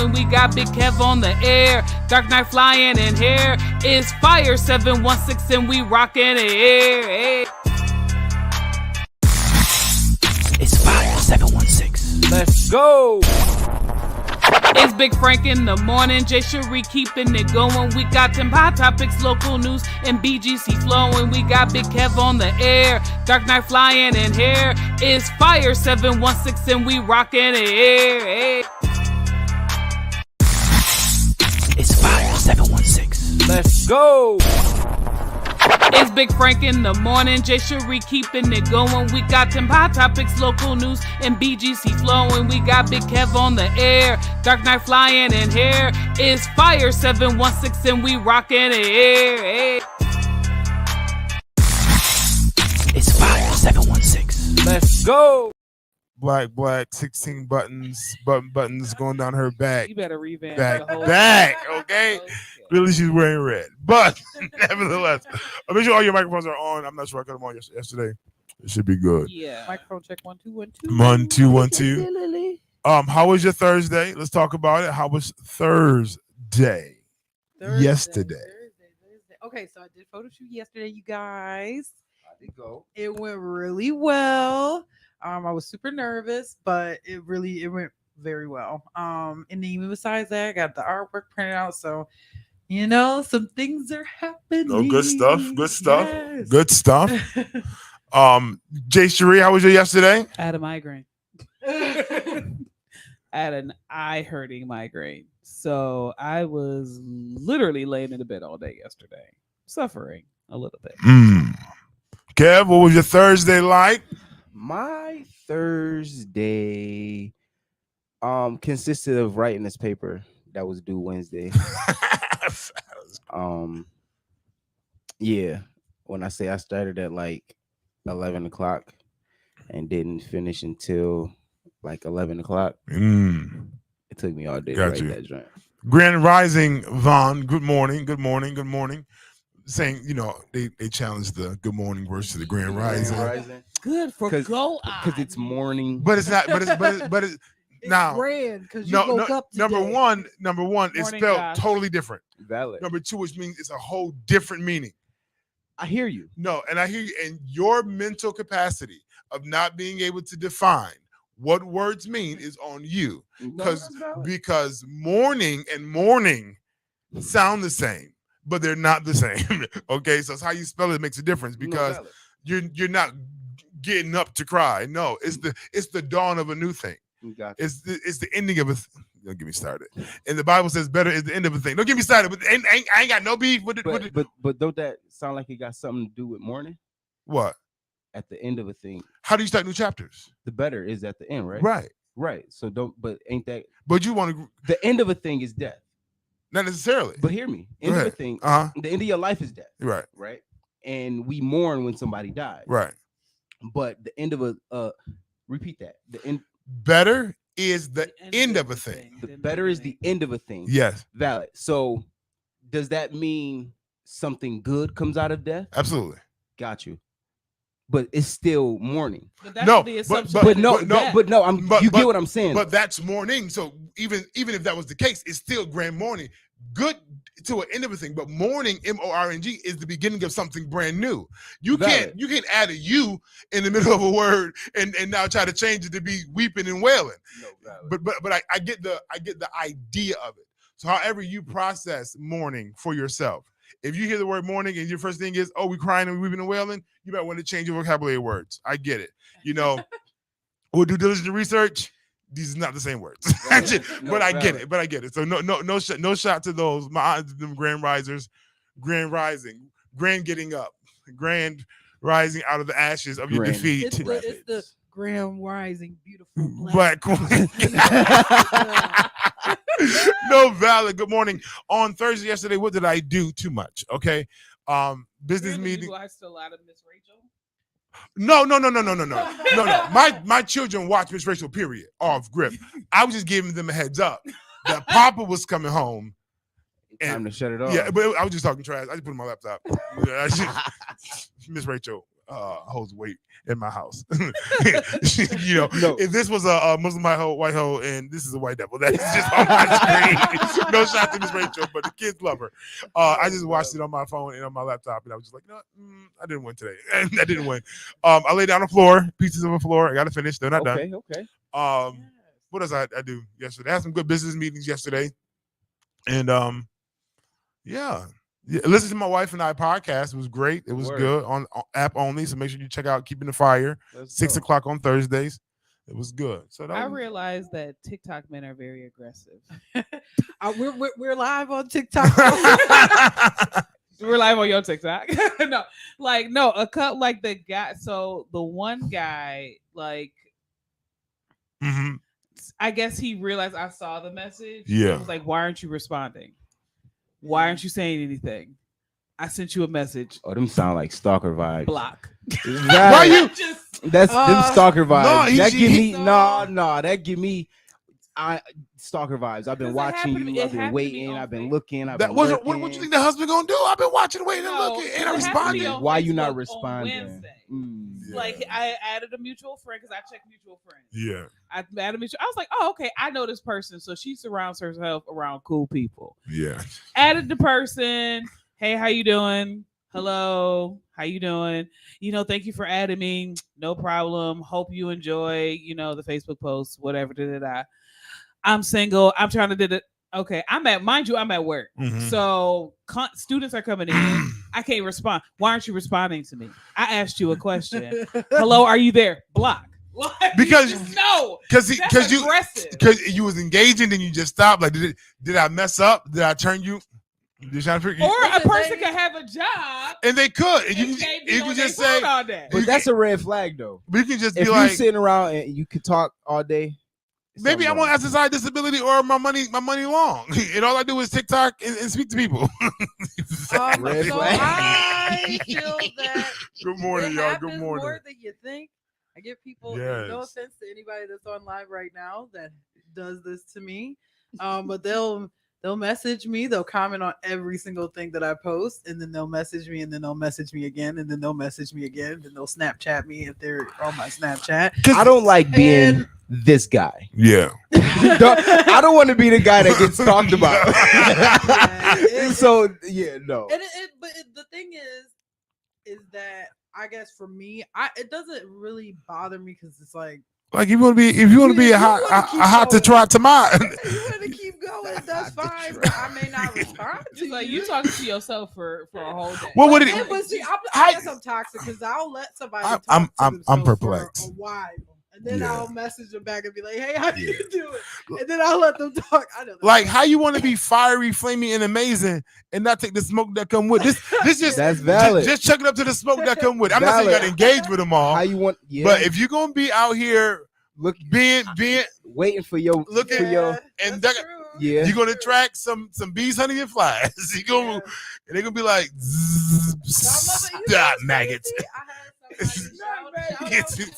flowing. We got Big Kev on the air. Dark Knight flying in here. It's Fire 716 and we rocking it. Hey. It's Fire 716. Let's go. It's Big Frank in the morning, Jay Cherie keeping it going. We got them hot topics, local news, and BGC flowing. We got Big Kev on the air, Dark Knight flying in here. It's Fire 716 and we rocking it. Hey. It's Fire 716. Let's go. It's Big Frank in the morning, Jay Cherie keeping it going. We got them hot topics, local news, and BGC flowing. We got Big Kev on the air, Dark Knight flying in here. It's Fire 716 and we rocking it. Hey. It's Fire 716. Let's go. Black, 16 buttons going down her back. You better revamp Back, the whole okay? Really, she's wearing red. But nevertheless, make sure all your microphones are on. I'm not sure I got them on yesterday. It should be good. Yeah. Microphone check 1 2 1 2. 1 2 1 2. How was your Thursday? Let's talk about it. How was Thursday? Yesterday. Thursday. Okay, so I did photo shoot yesterday, you guys. I did go. It went really well. I was super nervous, but it went very well. And then even besides that, I got the artwork printed out, so some things are happening. Oh, good stuff. Yes. Good stuff. Jay Cherie, how was your yesterday? I had a migraine. I had an eye-hurting migraine. So I was literally laying in the bed all day yesterday, suffering a little bit. Kev, what was your Thursday like? My Thursday consisted of writing this paper that was due Wednesday. Yeah. When I say I started at like 11 o'clock and didn't finish until like 11 o'clock. It took me all day to write that joint. Grand Rising, Vaughn. Good morning. Saying, they challenged the good morning verse to the Grand Rising. Good for go on. Because it's morning. But it's not, but it's now grand because you woke up today. Number one, it's spelled gosh. totally different. Valid. Number two, which means it's a whole different meaning. I hear you. No, and I hear you, and your mental capacity of not being able to define what words mean is on you. Because morning and morning sound the same, but they're not the same. Okay, so it's how you spell it makes a difference, because you're not getting up to cry. No, it's the dawn of a new thing. It's the ending of a don't get me started. And the Bible says better is the end of a thing. Don't get me started. But I ain't got no beef with it. But don't that sound like it got something to do with morning? What? At the end of a thing. How do you start new chapters? The better is at the end, right? Right. So ain't that? But you want to. The end of a thing is death. Not necessarily. But hear me. End of a thing. The end of your life is death. Right. Right. And we mourn when somebody dies. Right. But the end of repeat that. The end. Better is the end of a thing. The better is the end of a thing. Yes. Valid. So does that mean something good comes out of death? Absolutely. Got you. But it's still mourning. But that's you get what I'm saying. But that's morning. So even if that was the case, it's still grand morning. Good to an end of a thing, but morning, morning, is the beginning of something brand new. You can't add a U in the middle of a word and now try to change it to be weeping and wailing. No, but I get the idea of it. So however you process morning for yourself, if you hear the word morning and your first thing is, we crying and weeping and wailing, you might want to change your vocabulary words. I get it. We'll do diligent research. These are not the same words, but I get it. So no shot to those them grand risers, grand rising, grand getting up, grand rising out of the ashes of your defeat. It's the grand rising, beautiful black queen. No, valid. Good morning. On Thursday yesterday, what did I do? Too much. Okay. Business meeting. You watched a lot of Miss Rachel? No. My children watch Miss Rachel, period. Off grip. I was just giving them a heads up that Papa was coming home. Time to shut it off. Yeah, but I was just talking trash. I just put it on my laptop. Miss Rachel. holds weight in my house. If this was a Muslim white hoe and this is a white devil, that is just on my screen. No shot to Miss Rachel, but the kids love her. I just watched it on my phone and on my laptop, and I was just like, no, I didn't win today. And I didn't win. I laid down on the floor, pieces of the floor. I got to finish. They're not done. Okay. What else I do yesterday? I had some good business meetings yesterday, and listen to my wife and I podcast. It was great. It was good on app only. So make sure you check out Keeping the Fire. 6 o'clock on Thursdays. It was good. So I realized that TikTok men are very aggressive. We're live on TikTok. We're live on your TikTok. No, a cut like the guy. So the one guy, like, I guess he realized I saw the message. Yeah. He was like, why aren't you responding? Why aren't you saying anything? I sent you a message. Oh, them sound like stalker vibes. Block. Why you? That's them stalker vibes. No, that give me stalker vibes. I've been watching you. I've been waiting. I've been looking. What you think the husband gonna do? I've been watching, waiting, and looking, and I responded. Why you not responding? Like I added a mutual friend because I check mutual friends. Yeah. I added a mutual. I was like, oh, okay, I know this person, so she surrounds herself around cool people. Yeah. Added the person. Hey, how you doing? Hello, how you doing? Thank you for adding me. No problem. Hope you enjoy, the Facebook posts, whatever. I'm single. I'm trying to do it. Okay, I'm at work. So students are coming in. I can't respond. Why aren't you responding to me? I asked you a question. Hello, are you there? Block. Because you was engaging, then you just stopped. Like, did I mess up? Did I turn you? Or a person could have a job, and they could. And you can just say, but that's a red flag, though. But you can just if be like, you're sitting around and you could talk all day. Maybe I want SSI disability or my money long, and all I do is TikTok and speak to people. Red so flag. I feel that Good morning, y'all. Good morning. More than you think. I give people no offense to anybody that's on live right now that does this to me, but they'll message me, they'll comment on every single thing that I post, and then they'll message me, and then they'll message me again, and then they'll message me again, and then they'll Snapchat me if they're on my Snapchat. I don't like being this guy. Yeah. I don't want to be the guy that gets talked about. No. But the thing is that I guess for me, it doesn't really bother me because it's like if you want to be a hot to try tomato. You want to keep going, that's fine. But I may not respond to you. Like you talking to yourself for a whole day. Well, what it? But see, I guess I'm toxic because I'll let somebody talk to I'm perplexed. for a while. And then I'll message them back and be like, "Hey, how do you do it?" And then I'll let them talk. I know. Like how you want to be fiery, flaming, and amazing, and not take the smoke that come with this. Just that's valid. Just chuck it up to the smoke that come with. I'm not saying you got to engage with them all. How you want? Yeah. But if you're gonna be out here, being waiting for your and you're gonna attract some bees, honey, and flies. And they're gonna be like maggots. I had somebody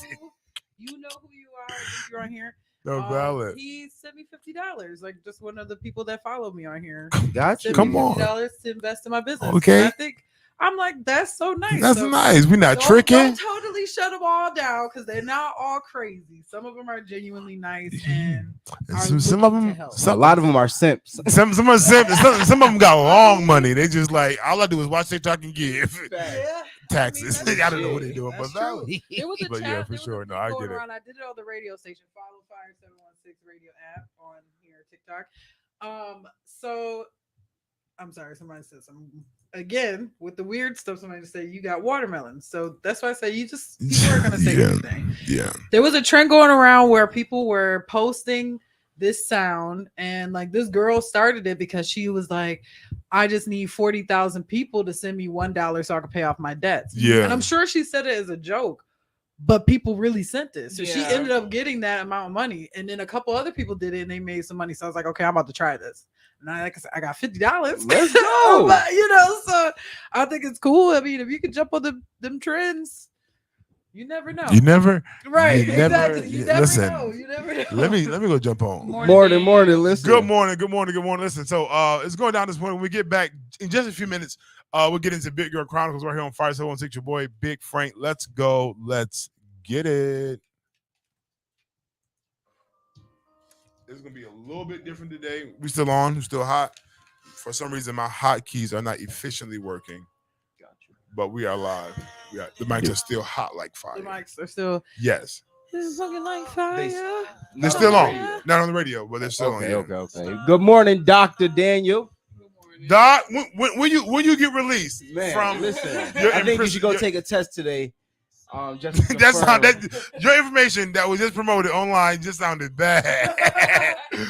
you know who you are if you're on here. No, valid. He sent me $50, like just one of the people that follow me on here. Gotcha. Come on. $50 to invest in my business. Okay. And I'm like, that's so nice. That's nice. We're not tricking. Don't totally shut them all down because they're not all crazy. Some of them are genuinely nice and some of them. A lot of them are simps. Some are simps. Some of them got long money. They just like all I do is watch TikTok and give. Yeah. Taxes. I don't know what they're doing, but valid. It was a but chat. Yeah, for sure. No, I get it. I did it on the radio station. Follow Fire 716 radio app on here TikTok. So I'm sorry. Somebody said something again with the weird stuff. Somebody said you got watermelons. So that's why I say people are gonna say anything. Yeah. There was a trend going around where people were posting this sound, and like this girl started it because she was like, I just need 40,000 people to send me $1 so I can pay off my debts. Yeah. And I'm sure she said it as a joke, but people really sent it. So she ended up getting that amount of money. And then a couple other people did it and they made some money. So I was like, okay, I'm about to try this. And I got $50. Let's go. But so I think it's cool. I mean, if you could jump on them trends, You never know. You never. Right. you never- Exactly. You never listen. know. You never know. Let me go jump on. Morning. Listen. Good morning. Listen, so it's going down this point. When we get back in just a few minutes, we'll get into Big Girl Chronicles right here on Fire 716. Your boy Big Frank. Let's go. Let's get it. It's gonna be a little bit different today. We still on. We're still hot. For some reason, my hotkeys are not efficiently working. But we are live. The mics are still hot like fire. The mics are still. Yes. This is fucking like fire. They're still on. Not on the radio, but they're still on. Okay. Good morning, Dr. Daniel. Doc, when you get released Man, from listen, your I think you should go your- take a test today. Just to That's not confirm. that your information that was just promoted online just sounded bad. When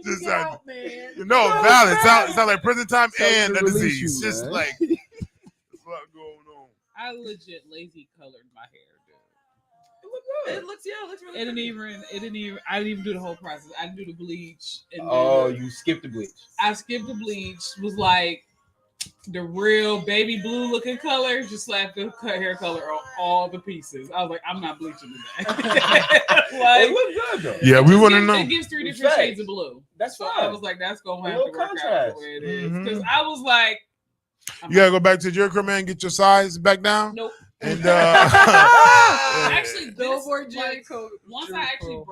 Just you get sounded- out, man. You know, valid. It sounds like prison time Sounds and to a release disease. you, Just man. like there's a lot going on. I legit lazy colored my hair, dude. It looks really I didn't even do the whole process. I didn't do the bleach. And Oh, then you skipped the bleach. I skipped the bleach. Was like the real baby blue looking color. Just slapped the hair color on all the pieces. I was like, I'm not bleaching today. Like, looked good though. Yeah, we want to it know. gives 3 In different fact, shades of blue. That's So fine. I was like, that's gonna A have to little work out contrast. the way it is. Mhm. Because I was like, You gotta go back to your crib, man. Get your size back down. nope. And Actually, Billboard this, J. like, Cole. once J. I actually Cole.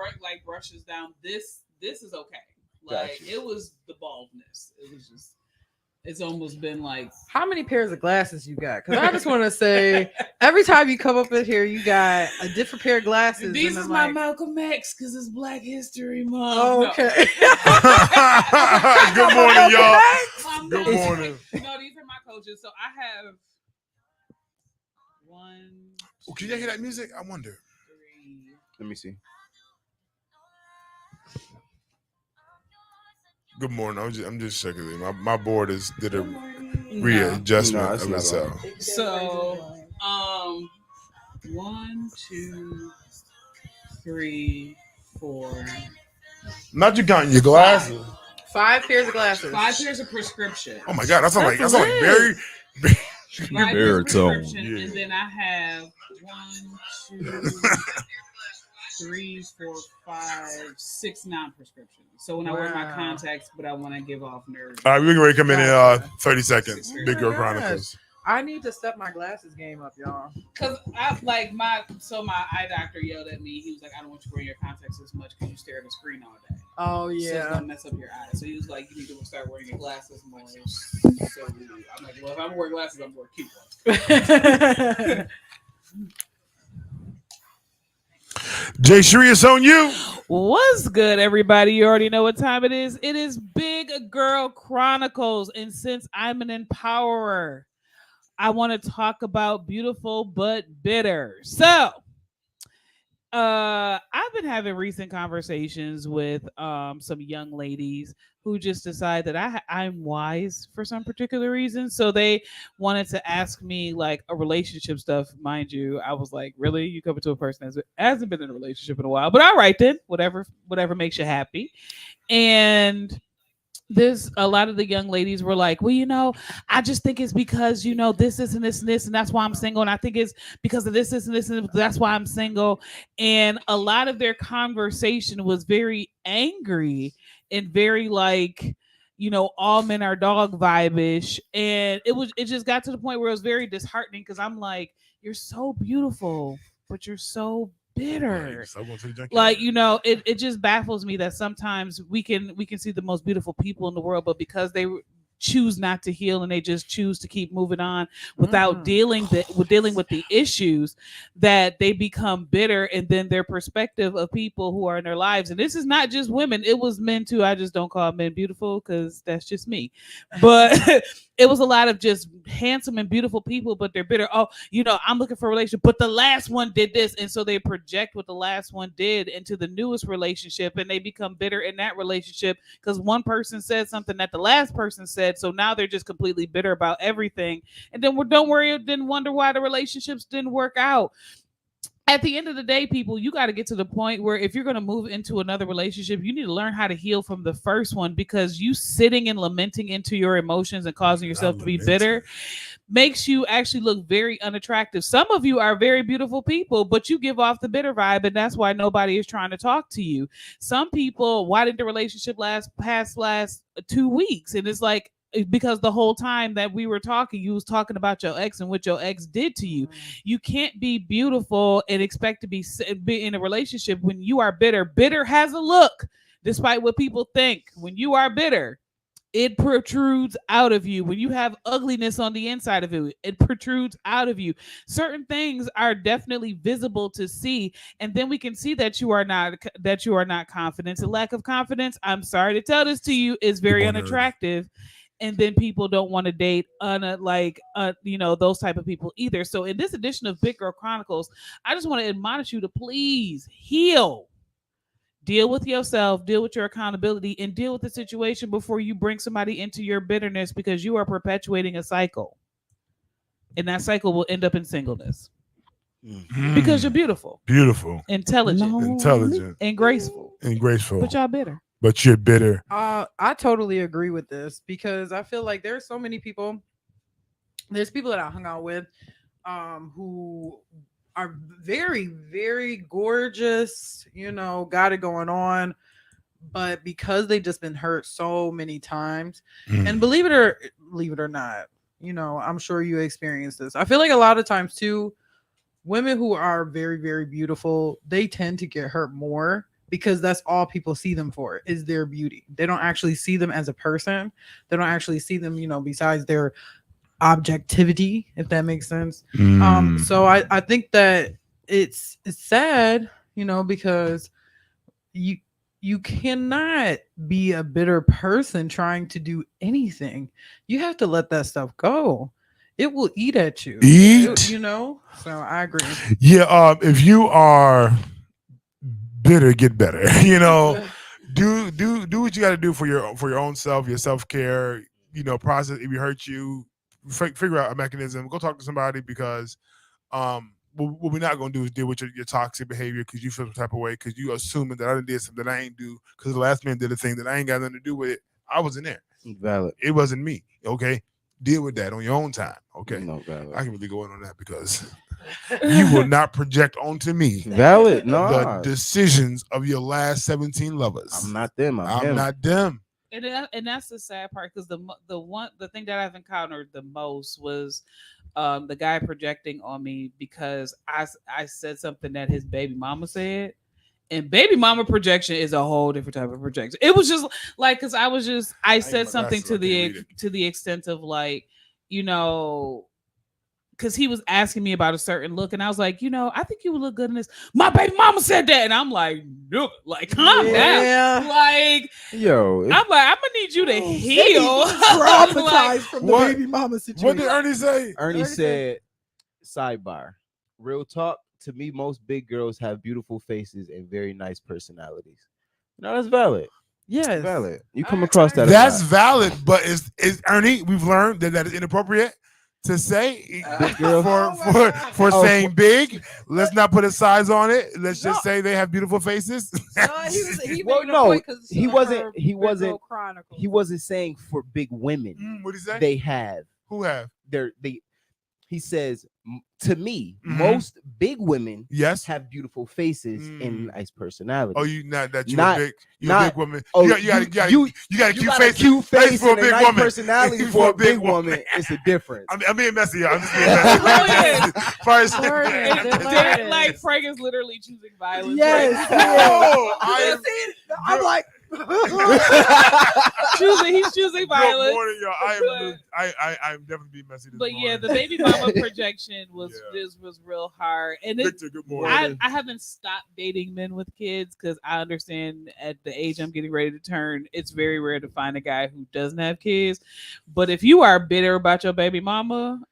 brushes down, this is okay. Like Gotcha. it was the baldness. It was just. It's almost been like How many pairs of glasses you got? Because I just want to say, every time you come up in here, you got a different pair of glasses. these and is I'm my like, Malcolm X because it's Black History Month. oh, No. okay. Good morning, y'all. I'm Good not- morning. No, these are my coaches. So I have 1, Oh, can you hear that music? I wonder. 3. Let me see. Good morning. I'm just checking it. My board did a No. readjustment No, it's of not itself. So 1, 2, 3, 4. Not you counting your glasses. 5 pairs of glasses. 5 pairs of prescription. Oh my god, that's like That's very. 5 pairs of baritone. prescription, Yeah. and then I have 1, 2, 3, 4, 5, 6 non-prescriptions. So when I wear my Wow. contacts, but I want to give off nerves. All right, we're gonna come in 30 seconds. Oh Big my Girl gosh. Chronicles. I need to step my glasses game up, y'all. Cause I like my eye doctor yelled at me. He was like, "I don't want you wearing your contacts as much because you stare at the screen all day. Oh So it's yeah. gonna mess up your eyes." So he was like, "You need to start wearing your glasses more." So I'm like, "Well, if I'm wearing glasses, I'm wearing cute ones." Jay Shree, it's on you. What's good, everybody? You already know what time it is. It is Big Girl Chronicles, and since I'm an empowerer, I want to talk about beautiful but bitter. So, I've been having recent conversations with some young ladies who just decide that I'm wise for some particular reason. So they wanted to ask me like a relationship stuff. Mind you, I was like, really? You come to a person that hasn't been in a relationship in a while, but all right then, whatever makes you happy. And there's a lot of the young ladies were like, well, you know, I just think it's because, you know, this and this and this, and that's why I'm single. And I think it's because of this and this, and that's why I'm single. And a lot of their conversation was very angry and very like, you know, all men are dog vibe-ish. And it just got to the point where it was very disheartening because I'm like, you're so beautiful, but you're so bitter. Like, you know, it just baffles me that sometimes we can see the most beautiful people in the world, but because they choose not to heal and they just choose to keep moving on without dealing with the issues, that they become bitter. And then their perspective of people who are in their lives, and this is not just women, it was men too. I just don't call men beautiful because that's just me. But it was a lot of just handsome and beautiful people, but they're bitter. Oh, you know, I'm looking for a relationship, but the last one did this. And so they project what the last one did into the newest relationship, and they become bitter in that relationship because one person said something that the last person said. So now they're just completely bitter about everything. And then don't worry, then wonder why the relationships didn't work out. at the end of the day, people, you got to get to the point where if you're going to move into another relationship, you need to learn how to heal from the first one, because you sitting and lamenting into your emotions and causing yourself to be bitter makes you actually look very unattractive. Some of you are very beautiful people, but you give off the bitter vibe, and that's why nobody is trying to talk to you. Some people, why did the relationship last 2 weeks? And it's like, because the whole time that we were talking, you was talking about your ex and what your ex did to you. You can't be beautiful and expect to be in a relationship when you are bitter. Bitter has a look, despite what people think. When you are bitter, it protrudes out of you. When you have ugliness on the inside of it, it protrudes out of you. Certain things are definitely visible to see, and then we can see that you are not confident. A lack of confidence, I'm sorry to tell this to you, is very unattractive. And then people don't want to date those type of people either. So in this edition of Big Girl Chronicles, I just want to admonish you to please heal. Deal with yourself, deal with your accountability, and deal with the situation before you bring somebody into your bitterness, because you are perpetuating a cycle. And that cycle will end up in singleness. Because you're beautiful. Beautiful. Intelligent. And graceful. But y'all bitter. But you're bitter. I totally agree with this, because I feel like there's so many people. There's people that I hung out with who are very, very gorgeous, got it going on. But because they've just been hurt so many times, and believe it or not, I'm sure you experienced this. I feel like a lot of times too, women who are very, very beautiful, they tend to get hurt more, because that's all people see them for, is their beauty. They don't actually see them as a person. They don't actually see them, besides their objectivity, if that makes sense. So I think that it's sad, because you cannot be a bitter person trying to do anything. You have to let that stuff go. It will eat at you. So I agree. Yeah. If you are bitter, get better. Do what you got to do for your own self, your self-care. Process. If you hurt you, figure out a mechanism. Go talk to somebody, because what we're not going to do is deal with your toxic behavior because you feel some type of way, because you assuming that I did something that I ain't do because the last man did a thing that I ain't got nothing to do with it. I wasn't there. Valid. It wasn't me. Okay. Deal with that on your own time. Okay. No, valid. I can really go in on that, because you will not project onto me valid. No, the decisions of your last 17 lovers. I'm not them. I'm not them. And that's the sad part, because the thing that I've encountered the most was the guy projecting on me because I said something that his baby mama said. And baby mama projection is a whole different type of projection. It was just like, because I said something to the extent of like, because he was asking me about a certain look, and I was like, I think you would look good in this. My baby mama said that, and I'm like, no, like, calm down. Like, yo, I'm like, I'm gonna need you to heal. Traumatized from the baby mama situation. What did Ernie say? Ernie said, sidebar, real talk. To me, most big girls have beautiful faces and very nice personalities. No, that's valid. Yes, valid. You come across that. That's valid, but is Ernie? We've learned that is inappropriate to say for saying big. Let's not put a size on it. Let's just say they have beautiful faces. He wasn't saying for big women. What did he say? They have. Who have? He says, to me, most big women have beautiful faces and nice personalities. Oh, you're a big woman. Oh, you got a cute face for a big woman. Personality for a big woman. It's a difference. I'm being messy, y'all. I'm just being messy. Like Frank is literally choosing violence. Yes. I'm like. He's choosing violence. Good morning, y'all. I'm definitely being messy this morning. Yeah, the baby mama projection was real hard. And Victor, good morning. I haven't stopped dating men with kids because I understand at the age I'm getting ready to turn, it's very rare to find a guy who doesn't have kids. But if you are bitter about your baby mama,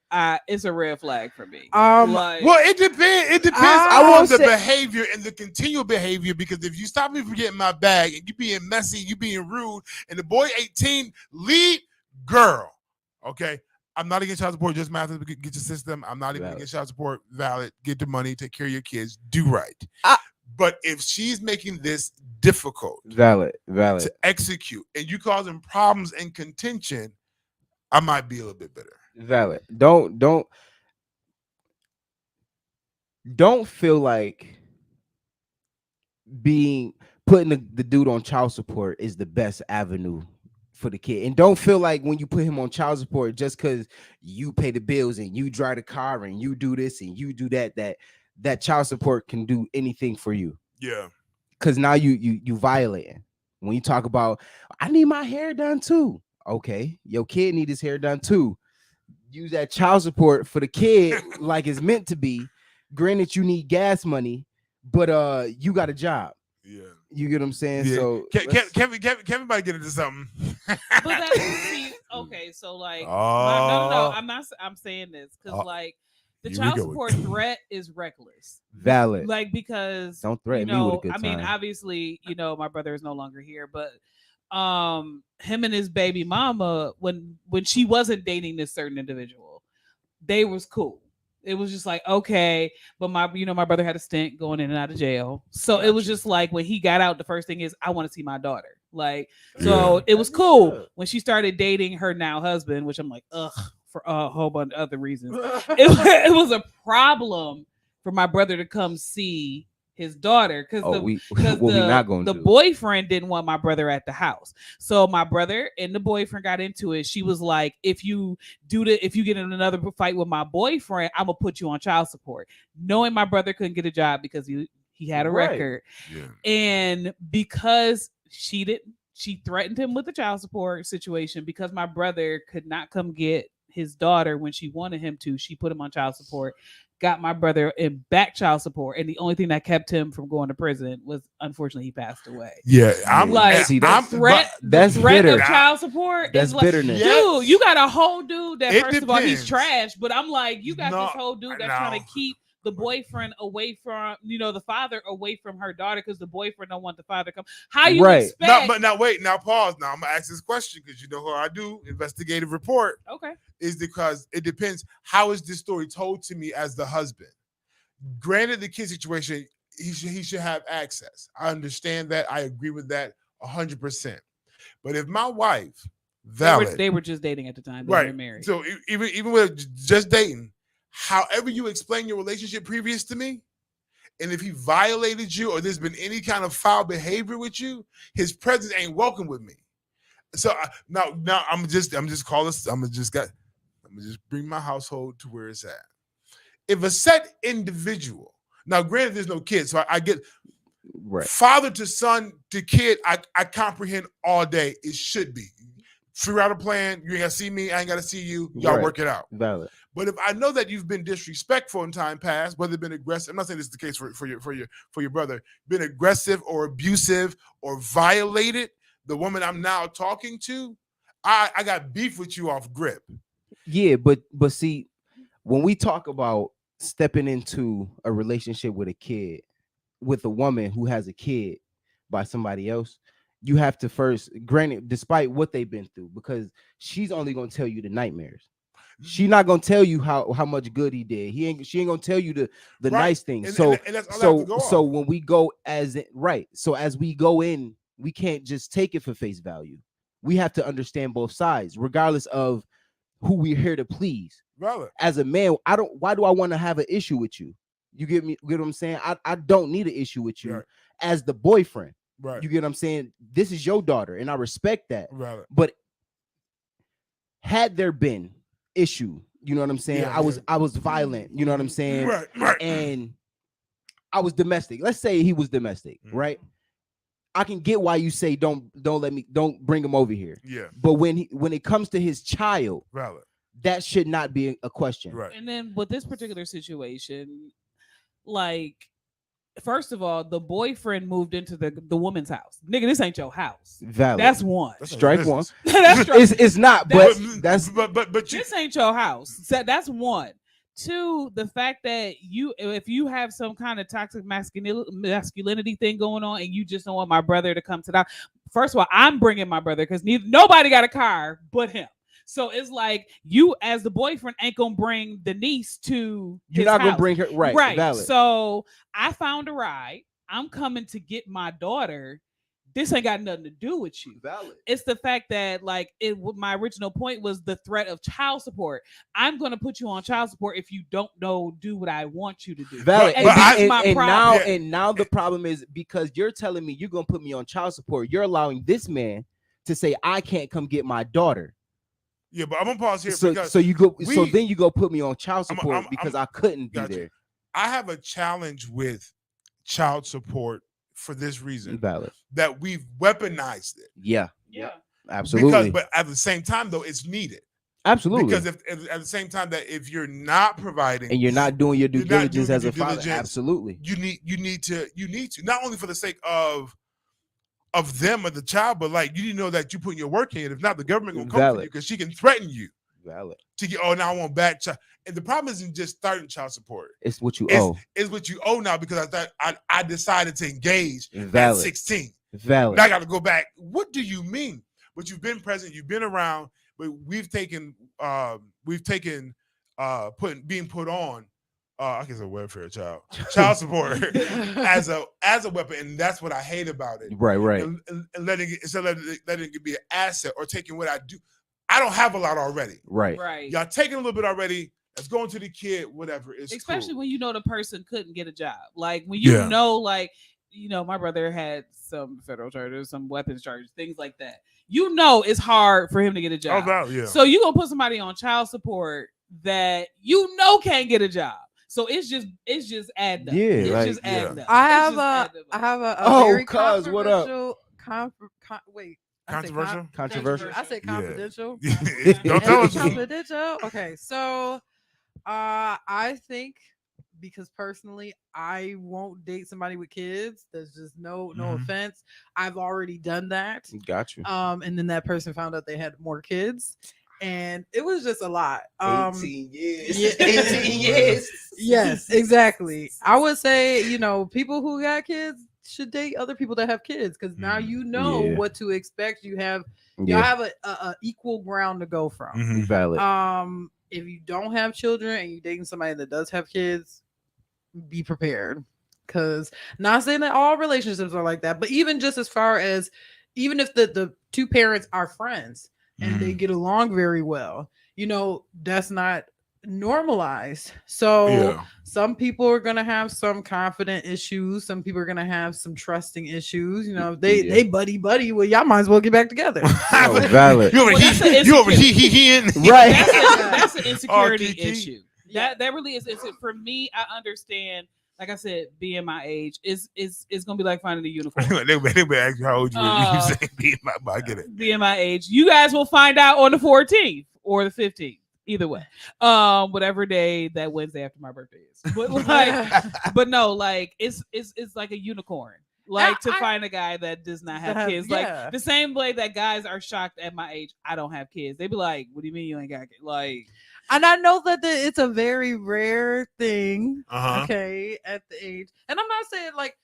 it's a red flag for me. It depends. It depends on the behavior and the continual behavior. Because if you stop me from getting my bag and you being messy, you being rude, and the boy 18 lead girl, okay, I'm not against child support. Just math. Get your system. I'm not even Valid. against child support. Valid. Get the money. Take care of your kids. Do right. But if she's making this difficult, valid, to execute, and you causing problems and contention, I might be a little bit bitter. valid. Don't feel like putting the dude on child support is the best avenue for the kid, and don't feel like when you put him on child support just because you pay the bills and you drive the car and you do this and you do that child support can do anything for you. Yeah, because now you violating. When you talk about, I need my hair done too. Okay, your kid need his hair done too. Use that child support for the kid like it's meant to be. Granted, you need gas money, but you got a job. Yeah, you get what I'm saying. Yeah. So Kevin might get into something. But that's see, okay. So like, no, I'm not. I'm saying this because like the child support threat is reckless. Valid. Like because don't threaten me with a good time. I mean, obviously, my brother is no longer here, but him and his baby mama, when she wasn't dating this certain individual, they was cool. It was just like, okay, but my brother had a stint going in and out of jail. So it was just like when he got out, the first thing is I want to see my daughter. Like, so it was cool when she started dating her now husband, which I'm like, ugh, for a whole bunch of other reasons. It was a problem for my brother to come see his daughter because the boyfriend didn't want my brother at the house. So my brother and the boyfriend got into it. She was like, if you get in another fight with my boyfriend, I'm gonna put you on child support. Knowing my brother couldn't get a job because he had a record. Yeah. And because she threatened him with the child support situation because my brother could not come get his daughter when she wanted him to. She put him on child support, got my brother in back child support, and the only thing that kept him from going to prison was, unfortunately, he passed away. Yeah, I'm like, that's threat bitter. Of child support that's is like, bitterness. Dude, you got a whole dude that It first depends. of all he's trash, but I'm like, you got this whole dude that's trying to keep the boyfriend away from, the father away from her daughter because the boyfriend don't want the father to come. How you expect? Now pause. Now I'm gonna ask this question because you know how I do investigative report. Okay. Is because it depends. How is this story told to me as the husband? Granted, the kid situation, he should have access. I understand that. I agree with that 100%. But if my wife, valid, they were just dating at the time, they were married. So even with just dating, however you explain your relationship previous to me, and if he violated you or there's been any kind of foul behavior with you, his presence ain't welcome with me. So now I'm just bring my household to where it's at. If a set individual, now granted there's no kids, so I get father to son to kid, I comprehend all day. It should be. Figure out a plan. You ain't gotta see me, I ain't gotta see you. Y'all work it out. Valid. But if I know that you've been disrespectful in time past, whether been aggressive, I'm not saying this is the case for your brother, been aggressive or abusive or violated the woman I'm now talking to, I got beef with you off grip. Yeah, but see, when we talk about stepping into a relationship with a woman who has a kid by somebody else, you have to first, granted, despite what they've been through, because she's only gonna tell you the nightmares. She's not gonna tell you how much good he did. She ain't gonna tell you the nice things. So when we go as we go in, we can't just take it for face value. We have to understand both sides, regardless of who we're here to please. Valid. As a man, why do I want to have an issue with you? You get what I'm saying? I don't need an issue with you as the boyfriend. Right. You get what I'm saying? This is your daughter, and I respect that. Right. But had there been issue, you know what I'm saying? I was violent, you know what I'm saying? Right. And I was domestic. Let's say he was domestic, right? I can get why you say don't bring him over here. Yeah. But when it comes to his child, valid, that should not be a question. Right. And then with this particular situation, like, first of all, the boyfriend moved into the woman's house. Nigga, this ain't your house. Valid. That's one. Strike one. That's it's not, but this ain't your house. That's one. Two, the fact that if you have some kind of toxic masculinity thing going on and you just don't want my brother to come to that. First of all, I'm bringing my brother because nobody got a car but him. So it's like you, as the boyfriend, ain't gonna bring the niece to. You're his not gonna house. bring her right. Right. Valid. So I found a ride. I'm coming to get my daughter. This ain't got nothing to do with you. Valid. It's the fact that, like, my original point was the threat of child support. I'm gonna put you on child support if you don't do what I want you to do. Valid. And But that's and, my and problem. now and now the problem is because you're telling me you're gonna put me on child support. You're allowing this man to say I can't come get my daughter. Yeah, but I'm gonna pause here So because so you go so we- then you go put me on child I'm- support I'm- because I'm- I couldn't be Gotcha. there. I have a challenge with child support for this reason Valid. that we've weaponized it. Yeah. Yeah. Absolutely. But at the same time, though, it's needed. Absolutely. Because if at the same time that if you're not providing and you're not doing your due You're not diligence doing as your a due father. diligence. Absolutely. you need to not only for the sake of them or the child, but like you need to know that you put your work in. If not, the government gonna come for Valid. you because she can threaten you Valid. to get. Oh, now I want back child. And the problem isn't just starting child support. It's what you It's, owe. it's what you owe now because I thought I decided to engage at Valid. 16. Valid. Now I got to go back. What do you mean? But you've been present, you've been around, but we've taken being put on I guess a welfare child support as a weapon, and that's what I hate about it. Right. Right. And letting it instead of letting it be an asset or taking what I do. I don't have a lot already. Right. Right. Y'all taking a little bit already. Let's go into the kid, whatever. It's Especially cool. when you know the person couldn't get a job. Like when you Yeah. know, like, you know, my brother had some federal charges, some weapons charges, things like that. You know, it's hard for him to get a job. Yeah. So you gonna put somebody on child support that you know can't get a job. So it's just adding up. Yeah, it's like, just adding up. I It's have just adding I up. have a Oh, very cuz, what up? wait. Controversial? Controversial. I said Yeah. confidential. Don't tell us. Confidential. Okay, so I think because personally I won't date somebody with kids. There's just no Mhm. offense. I've already done that. Got you. And then that person found out they had more kids, and it was just a lot. 18 years. yeah. 18 years. Yes, exactly. I would say, you know, people who got kids should date other people that have kids because now you know Yeah. what to expect. You have Yeah. have a equal ground to go from. Mhm. Valid. If you don't have children and you're dating somebody that does have kids, be prepared. Because not saying that all relationships are like that, but even just as far as even if the two parents are friends and they get along very well, you know, that's not normalized. So Yeah. some people are gonna have some confident issues, some people are gonna have some trusting issues. You know, if they buddy, well, y'all might as well get back together. Oh, valid. You over Well, that's an he over insecurity. he in. Right. That's an insecurity Kiki. issue. That really is. It's for me. I understand. Like I said, being my age is gonna be like finding a unicorn. they would ask you how old you were. You Uh, saying being my I get it. Being my age, you guys will find out on the 14th or the 15th. Either way, whatever day that Wednesday after my birthday is. But like, but no, like it's like a unicorn. Like to find a guy that does not have kids. yeah. Like the same way that guys are shocked at my age, I don't have kids. They be like, "What do you mean you ain't got kids?" Like, And I know that it's a very rare thing. Uh-huh. Okay, at the age, and I'm not saying like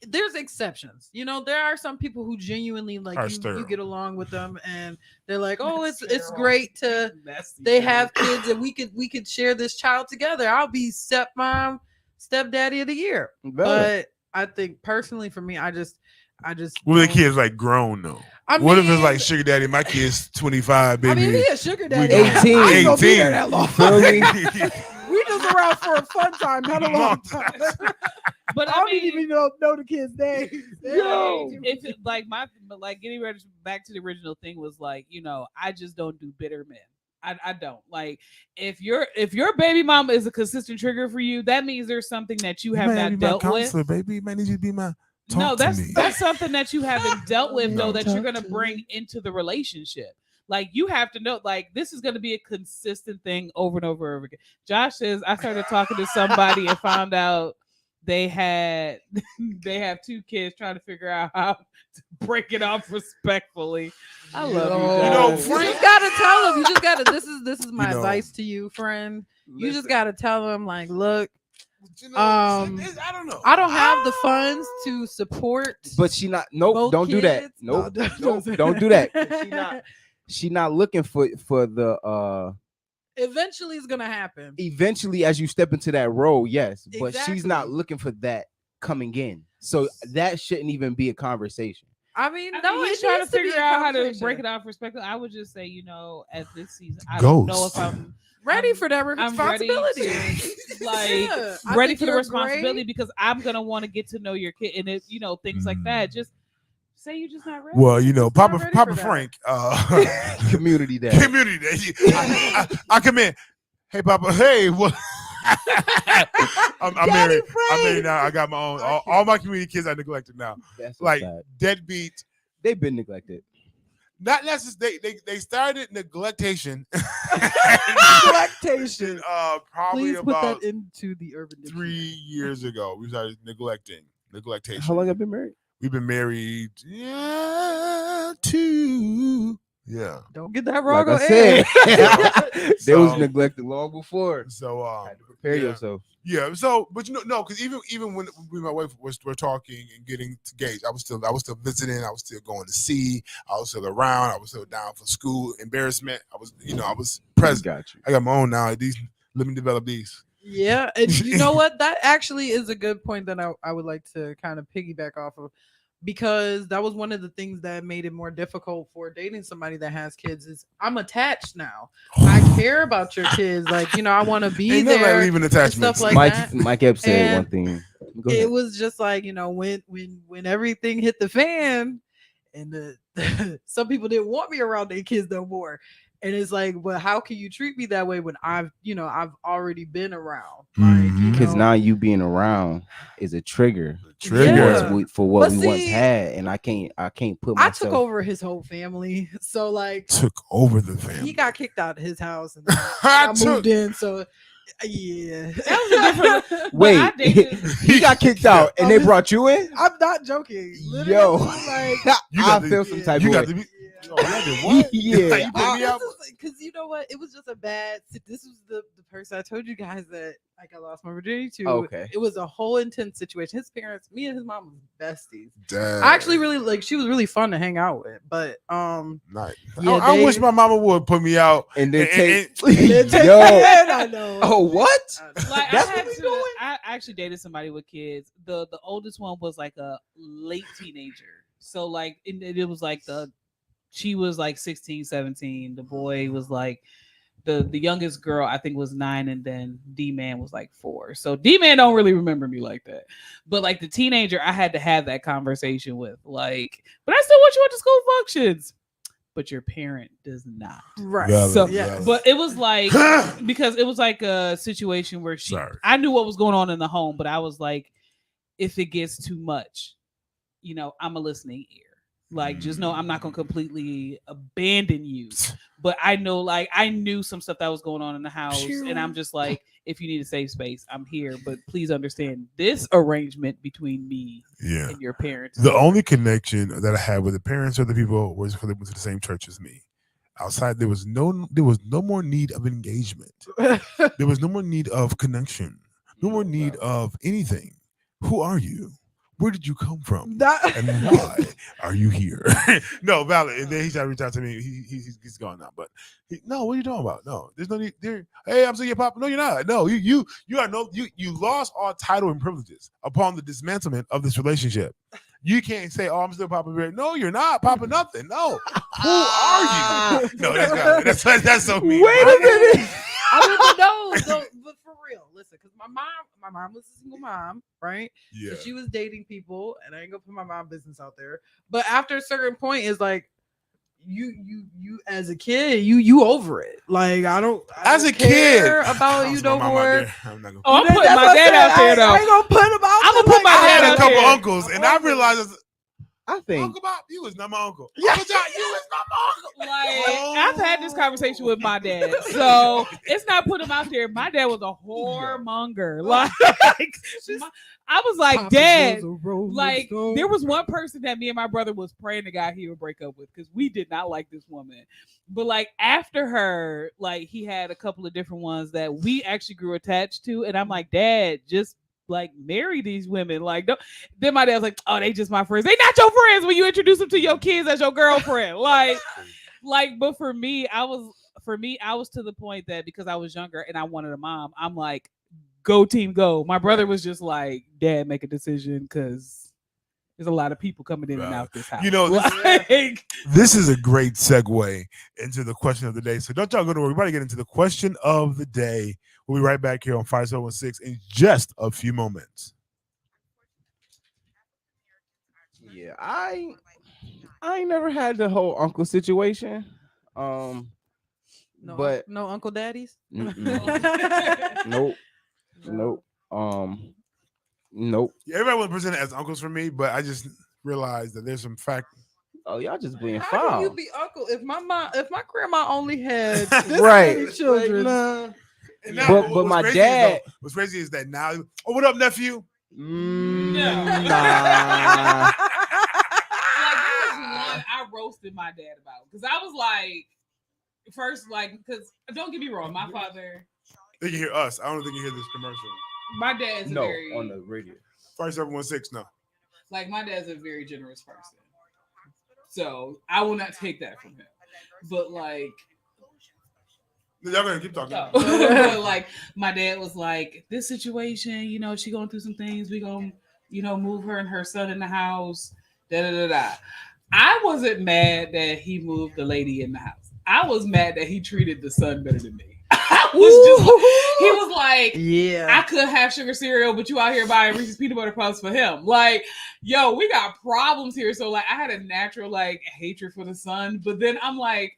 there's exceptions. You know, there are some people who genuinely like Are you sterile. get along with them, and they're like, "Oh, it's Sterile. great to that's they have kids, and we could share this child together. I'll be stepmom, stepdaddy of the year." Valid. But I think personally, for me, I just. Well, the don't- kid's like grown though. I What if it's mean- like sugar daddy? My kid's 25, baby. I mean, he a sugar daddy. going- 18. I ain't gonna be 18. there that long. Feel me? We just around for a fun time, not a long time. But I I don't mean, even know the kids' names. if it, like getting ready back to the original thing was like, you know, I just don't do bitter men. I don't like if your baby mama is a consistent trigger for you, that means there's something that you have not dealt with. baby. You might need you to be my. No, Talk to that's me. that's something that you haven't dealt with though, No. that you're Talk gonna to bring me. into the relationship. Like you have to know, like this is gonna be a consistent thing over and over and over again. Josh says I started talking to somebody and found out they have 2 kids, trying to figure out how to break it off respectfully. I love you. You know, guys. you Frank- just gotta tell them. You just gotta. This is my You know. advice to you, friend. You just Listen. gotta tell them, like, look, You know, I don't know. I don't have the funds to support. But she not. Nope. both Don't do that. kids. Nope. No, Nope. Don't do that. She not. She not looking for the Eventually, it's gonna happen. eventually as you step into that role, yes, but she's not Exactly. looking for that coming in. So that shouldn't even be a conversation. I mean, I no, mean, he's it trying to needs be figure a out how to conversation. break it out perspective. I would just say, at this season, I don't know if Ghost. I'm ready I'm- for that I'm ready responsibility. to, like, Yeah, I ready think for the you're responsibility great. because I'm gonna want to get to know your kid and it, things like that. Just say you're just not ready. Well, Just not Papa ready Papa for that. Frank, Community day. community day. I come in. Hey, Papa. Hey, what? I'm married. I'm married now. I got my own. All my community kids are neglected now. That's so Like sad. deadbeat. They've been neglected. Not necessarily. They started neglectation. Neglectation. Probably Please put about that into the urban 3 years ago. We started neglectation. How long have you been married? We've been married, 2. Yeah. Don't get that wrong. Like I on said, air. they was So- neglected long before. So Had to prepare yeah. yourself. Yeah, so but no, because even when we and my wife were talking and getting engaged, I was still visiting, I was still going to see, I was still around, I was still down for school embarrassment. I was present. Got you. I got my own now. These let me develop these. Yeah, and you know what? That actually is a good point that I would like to kind of piggyback off of, because that was one of the things that made it more difficult for dating somebody that has kids. Is I'm attached now. I care about your kids. Like, I want to be Ain't nothing like there. leaving attachments. stuff like Mike that. Mike Epps said And one thing. Go It ahead. was just like, when everything hit the fan, and the some people didn't want me around their kids no more. And it's like, well, how can you treat me that way when I've already been around? Mhm. Because now you being around is a trigger Yeah. for what But we once see, had, and I can't put I myself. took over his whole family. So like Took over the family. he got kicked out of his house and I I took. moved in. So yeah. That was a different. Wait, I dated- he got kicked out, and they brought you in. I'm not joking. Literally, Yo, like You I got the- feel some type You of got way. to be. yeah. Oh, y'all did what? Yeah. You put me out. Because you know what? It was just a bad. This was the person I told you guys that I lost my virginity to. Okay. It was a whole intense situation. His parents, me and his mom was besties. Dang. I actually really she was really fun to hang out with. But Nice. Yeah, I they- wish my mama would put me out. And then And- take yo. I know. Oh, what? Like That's I what had we to, doing? I actually dated somebody with kids. The oldest one was like a late teenager. So like it was like she was like 16, 17. The boy was like the youngest girl I think was 9, and then D-Man was like 4. So D-Man don't really remember me like that. But like the teenager, I had to have that conversation with. Like, but I still want you at the school functions. But your parent does not. Right. Valid, So, valid. but it was like because it was like a situation where Sorry. I knew what was going on in the home, but I was like, if it gets too much, I'm a listening ear. Like, just know I'm not gonna completely abandon you, but I know, like, I knew some stuff that was going on in the house, and I'm just like, if you need a safe space, I'm here. But please understand this arrangement between me Yeah. and your parents. The only connection that I had with the parents or the people was because they went to the same church as me. Outside, there was no more need of engagement. There was no more need of connection. No more need of anything. Who are you? Where did you come from? And why are you here? No, valid. And then he tried to reach out to me. He's gone now. But no, what are you talking about? No, there's no need. Hey, I'm still your papa. No, you're not. No, you lost all title and privileges upon the dismantlement of this relationship. You can't say, "Oh, I'm still Papa Bear." No, you're not Papa nothing. No, who are you? No, that's valid. That's so mean. Wait a minute. I didn't know. So, but for real, listen, because my mom was a single mom, right? Yeah. So she was dating people, and I ain't gonna put my mom business out there. But after a certain point, it's like you as a kid, you over it. Like I don't As a care kid, about I you was no my mom out more. there. I'm not gonna. Oh, I'm That's putting my what I dad said. out there though. I ain't gonna put him out. I'ma there put my like I dad had that. a couple there. uncles, and I realized I think Uncle Bob, you was not my uncle. Yeah. Uncle John, you was not my uncle. Like, I've had this conversation with my dad, so it's not put him out there. My dad was a whoremonger. Like, I was like, Papa Dad, was a Rolling like, Stone. there was one person that me and my brother was praying to God he would break up with because we did not like this woman. But like after her, like he had a couple of different ones that we actually grew attached to, and I'm like, Dad, just like marry these women. Like, don't. Then my dad was like, oh, they just my friends. They not your friends when you introduce them to your kids as your girlfriend. Like, Like, but for me, I was to the point that because I was younger and I wanted a mom, I'm like, go team, go. My brother was just like, Dad, make a decision because there's a lot of people coming in and out this house. You know, like, this is a great segue into the question of the day. So don't y'all go to work. We're about to get into the question of the day. We'll be right back here on 5716 in just a few moments. Yeah, I ain't never had the whole uncle situation. No, But no Uncle Daddies. mm-mm. Nope. Nope. Yeah, everybody was presented as uncles for me, but I just realized that there's some fact. Oh, y'all just being How can foul. you be uncle if my grandma only had this Right. many children? And But what's my crazy dad- what's crazy is that now, oh, what up, nephew? Nah. like there was one I roasted my dad about because I was like, first, like, because don't get me wrong, my father, They can hear us. I don't think you hear this commercial. my dad's No, very on the radio. 5716, no. like my dad's a very generous person, so I will not take that from him. But like, Y'all gonna keep talking. no. But like my dad was like, this situation, you know, she going through some things. We gonna, you know, move her and her son in the house. Da da da da. I wasn't mad that he moved the lady in the house. I was mad that he treated the son better than me. I was just like, he was like, Yeah. I could have sugar cereal, but you out here buying Reese's peanut butter puffs for him. Like, yo, we got problems here. So like, I had a natural like hatred for the son, but then I'm like,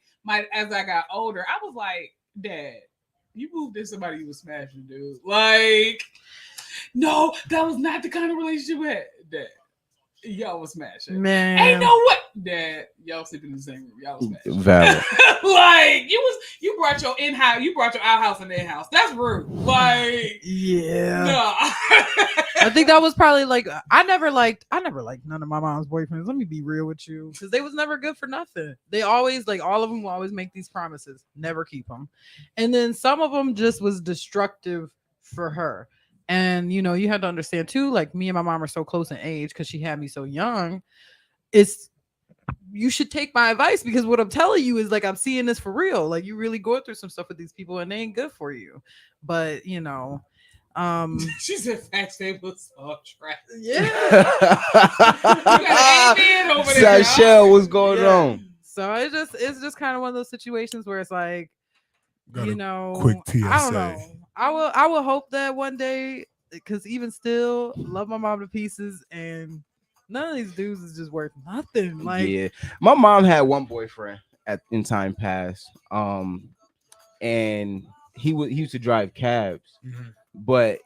as I got older, I was like, Dad, you moved in somebody you was smashing, dude. Like, no, that was not the kind of relationship we had, Dad. Y'all was smashing. Man. Ain't no way, Dad. Y'all sleeping in the same room. Y'all was smashing. Valid. Like you brought your in-house, you brought your outhouse in their house. That's rude. Like, Yeah. no. I think that was probably like I never liked none of my mom's boyfriends. Let me be real with you, because they was never good for nothing. They always like all of them will always make these promises, never keep them, and then some of them just was destructive for her. And you know, you had to understand too. Like me and my mom are so close in age because she had me so young. You should take my advice because what I'm telling you is like I'm seeing this for real. Like you really going through some stuff with these people and they ain't good for you. But you know. She said facts they was so trash. Yeah. You got an amen over there. Shell, what's going Yeah. on? So it's just kind of one of those situations where it's like, Got you a know, quick I don't PSA. know. I will hope that one day, because even still, love my mom to pieces, and none of these dudes is just worth nothing. Like, Yeah, my mom had one boyfriend in time past, and he used to drive cabs, Mhm. but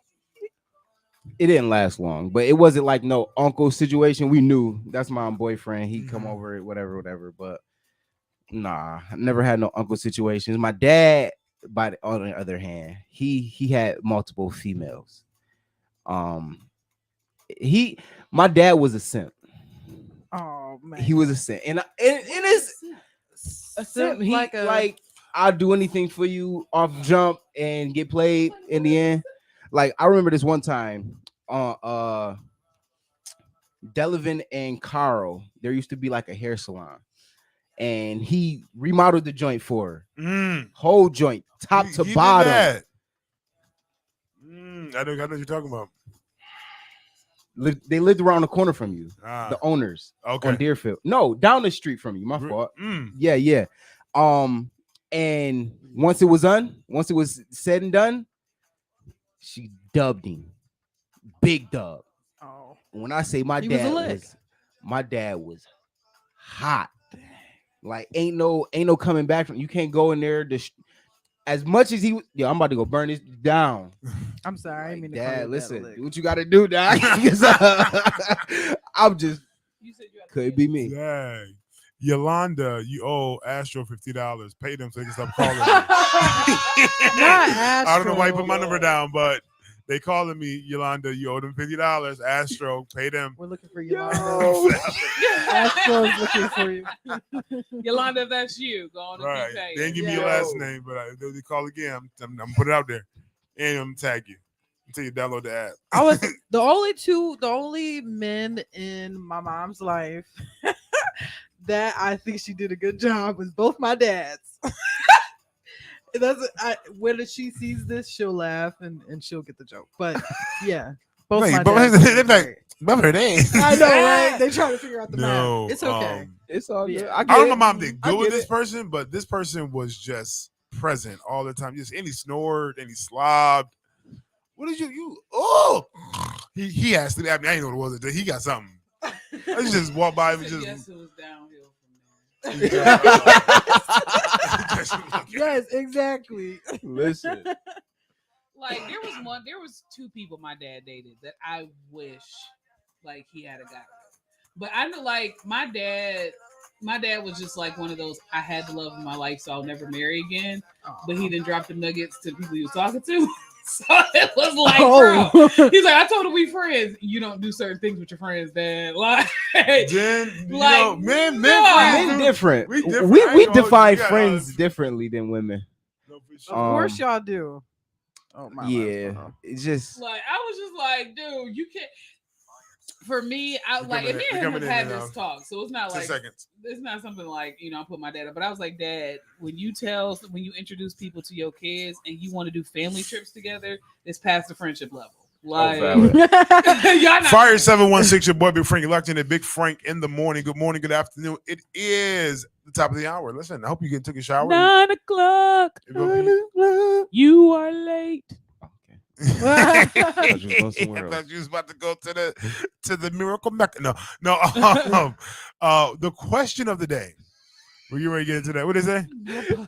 it didn't last long. But it wasn't like no uncle situation. We knew that's my boyfriend. He'd come Mhm. over, whatever. But nah, I never had no uncle situations. My dad, on the other hand, he had multiple females. My dad was a simp. oh man, He was a simp, and it's a simp. He like I'll do anything for you off jump and get played in the end. Like I remember this one time on Delavan and Carl, there used to be like a hair salon, and he remodeled the joint for her. Whole joint, top to He bottom. did that. I know what you're talking about. They lived around the corner from you, Ah, the owners okay. on Deerfield. No, down the street from you. My fault. Mm. Yeah. And once it was said and done, she dubbed him. Big dub. oh, When I say my He was a lick. dad was hot. Like ain't no coming back from. You can't go in there as much as I'm about to go burn this down. I'm sorry, I Like, didn't mean to call Dad, your dad a listen, lick. do what you got to do, Dad. I'm just You said you had could be me. Dang. Yolanda, you owe Astro $50. Pay them so they can stop calling me. Not I don't know why you put my Astro. number down, but they calling me, Yolanda, you owe them $50. Astro, pay them. We're looking for you. Yo. Astro's looking for you. Yolanda, if that's you. Go on and Right. keep paying. They didn't give me Yo. your last name, but they call again. I'm gonna put it out there. And I'm gonna tag you until you download the app. I was the only men in my mom's life that I think she did a good job with both my dads. Whether she sees this, she'll laugh and she'll get the joke. But yeah, both Wait, my but dads. they're did like, great. Remember they? I know, right? They try to figure out the No, math. It's okay. It's all good. Yeah. I I get don't it. know, my mom did I good with get this it. person, but this person was just present all the time. Just any snored, any slobbed. What did you? Oh, he asked me. I mean, I didn't know what it was. He got something. I just walked by and just. Yes, it was downhill from there. Yes, exactly. Listen, Like there was two people my dad dated that I wish like he had a guy with. But I know like my dad was just like one of those I had the love of my life, so I'll never marry again. But he didn't drop the nuggets to the people he was talking to. So it was like, bro. He's like, I told him we friends. You don't do certain things with your friends, Dad. Like, Then, you Like, know, men, no. men different. We different. I We ain't gonna define hold you. friends differently than women. No, for Of sure. course, y'all do. Oh my. Yeah, it's just like I was just like, dude, you can't. For me, I We're like, and coming me in- and him we're have coming had in this now. talk, so it's not 10 like seconds. it's not something like I put my dad up, but I was like, Dad, when you introduce people to your kids and you want to do family trips together, it's past the friendship level. Like, valid. y'all not Fire 716, your boy Big Frank. You're locked in at Big Frank in the morning. Good morning, good afternoon. It is the top of the hour. Listen, I hope you took a shower. 9 o'clock. You go- You are late. okay. I you was going somewhere else. thought you was about to go to the miracle Mecca. No. The question of the day. Were you ready to get into that? What is that?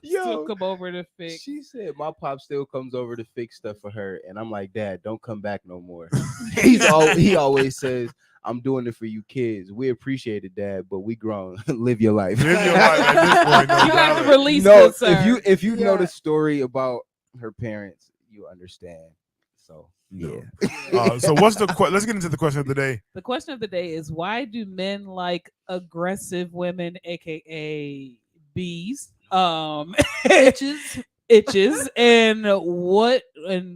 Still come over to fix. She said my pop still comes over to fix stuff for her, and I'm like, Dad, don't come back no more. He always says, I'm doing it for you kids. We appreciate it, Dad, but we grown. Live your life. Live your life at this point. No, You got to valid. release No, good, sir. if you know Yeah. the story about her parents, you understand. So No. yeah. So what's the let's get into the question of the day. The question of the day is why do men like aggressive women, aka bees, Bitches. itches, and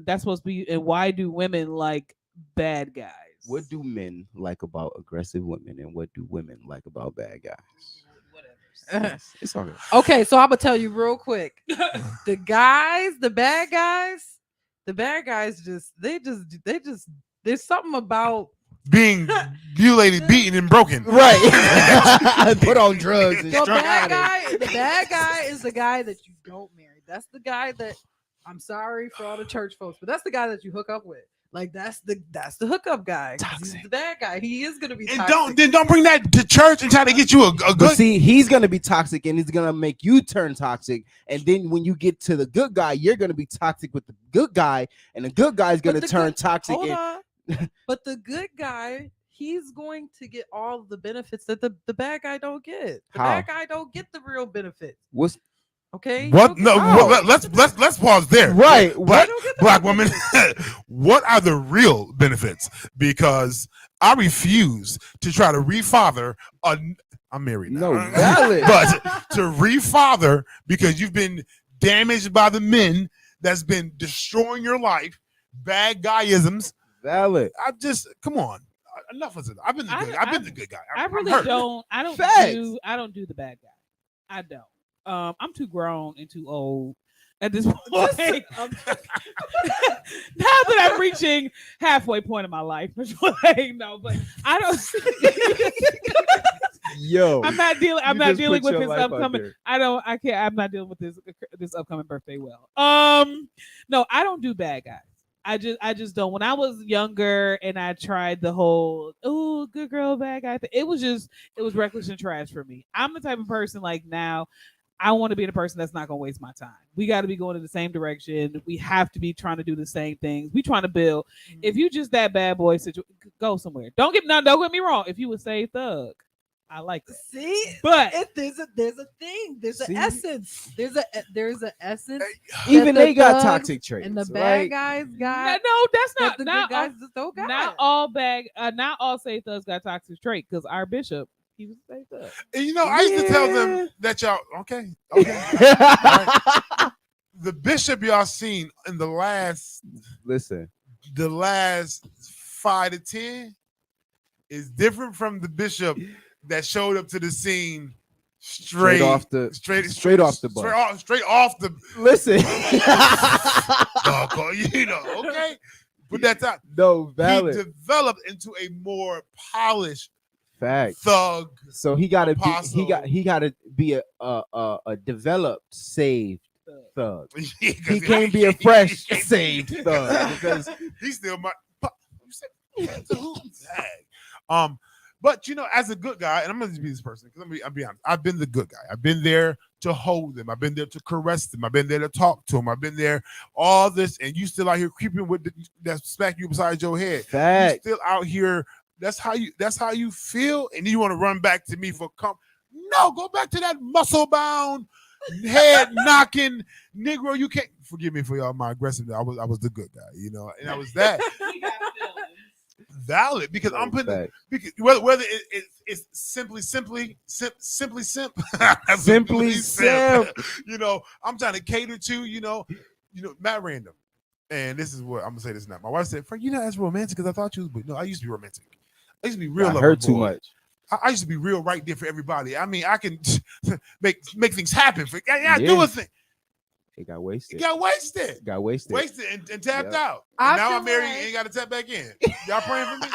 that's supposed to be, and why do women like bad guys? What do men like about aggressive women, and what do women like about bad guys? Whatever. It's all good. Okay, so I'm gonna tell you real quick. The bad guys there's something about Being mutilated, beaten, and broken. Right. Put on drugs and the strung bad out. guy. The bad guy is the guy that you don't marry. That's the guy that I'm sorry for all the church folks, but that's the guy that you hook up with. Like that's the hookup guy. 'Cause he's Toxic. the bad guy. He is gonna be And toxic. don't bring that to church and try to get you a But good. see, he's gonna be toxic, and he's gonna make you turn toxic. And then when you get to the good guy, you're gonna be toxic with the good guy, and the good guy's But gonna the turn good- toxic. Hold And, on. But the good guy, he's going to get all of the benefits that the bad guy don't get. The How? bad guy don't get the real benefits. what's Okay. You What? don't get No. the- How? Let's pause there. right? Black, You don't get the black real women. benefits. What are the real benefits? Because I refuse to try to refather I'm married now. No, valid. But to refather because you've been damaged by the men that's been destroying your life, bad guyisms. Valid. I just come on. Enough of it. I've been the good. I've been the good guy. I I'm really hurt. don't. I Facts. don't do the bad guy. I don't. I'm too grown and too old at this point. Now that I'm reaching halfway point in my life, no, but I don't. Yo, I'm not dealing. I'm you not just dealing put with your his life out upcoming. there. I can't. I'm not dealing with this upcoming birthday well. No, I don't do bad guys. I just don't. When I was younger and I tried the whole good girl bad guy thing, it was reckless and trash for me. I'm the type of person like now. I want to be the person that's not gonna waste my time. We got to be going in the same direction. We have to be trying to do the same things. We trying to build. If you just that bad boy go somewhere. Don't get me wrong. If you would say thug, I like that. See, But there's a thing. There's See? an essence. There's an essence. even the they got thugs toxic traits. And the bad right? guys no, got that's that not the not good guys just don't got. not all not all say thugs got toxic trait because our bishop he was a thug. And you know, I used to tell Yeah. them that y'all okay. The bishop y'all seen in the last Listen, 5 to 10 is different from the bishop that showed up to the scene straight off the straight off the bus. Straight off the Listen. you know, okay. But that's not No, valid. he developed into a more polished Fact. thug. So he gotta Apostle. he gotta be a developed, saved thug. Yeah, 'cause He can't be a fresh saved thug because he still might. You said, dang. But you know, as a good guy, and I'm gonna be this person because I'm be honest. I've been the good guy. I've been there to hold them. I've been there to caress them. I've been there to talk to them. I've been there all this, and you still out here creeping with that smack you beside your head. fact. You still out here. That's how you feel, and you want to run back to me for No, go back to that muscle bound, head knocking Negro. You can't forgive me for y'all my aggressiveness. I was the good guy, you know, and I was that. Valid because I'm putting Fact. because whether it's simply simp, Simply simp. You know, I'm trying to cater to you know Matt Random, and this is what I'm gonna say this now. My wife said, "Frank, you're not as romantic as I thought you was." But no, I used to be romantic. I used to be real. I lover heard too boy. much. I used to be real right there for everybody. I mean, I can make things happen for do Yeah. a thing. It got wasted. It got wasted. Got wasted. And tapped Yeah. out. I And now feel I'm married like- and ain't got to tap back in. Y'all praying for me?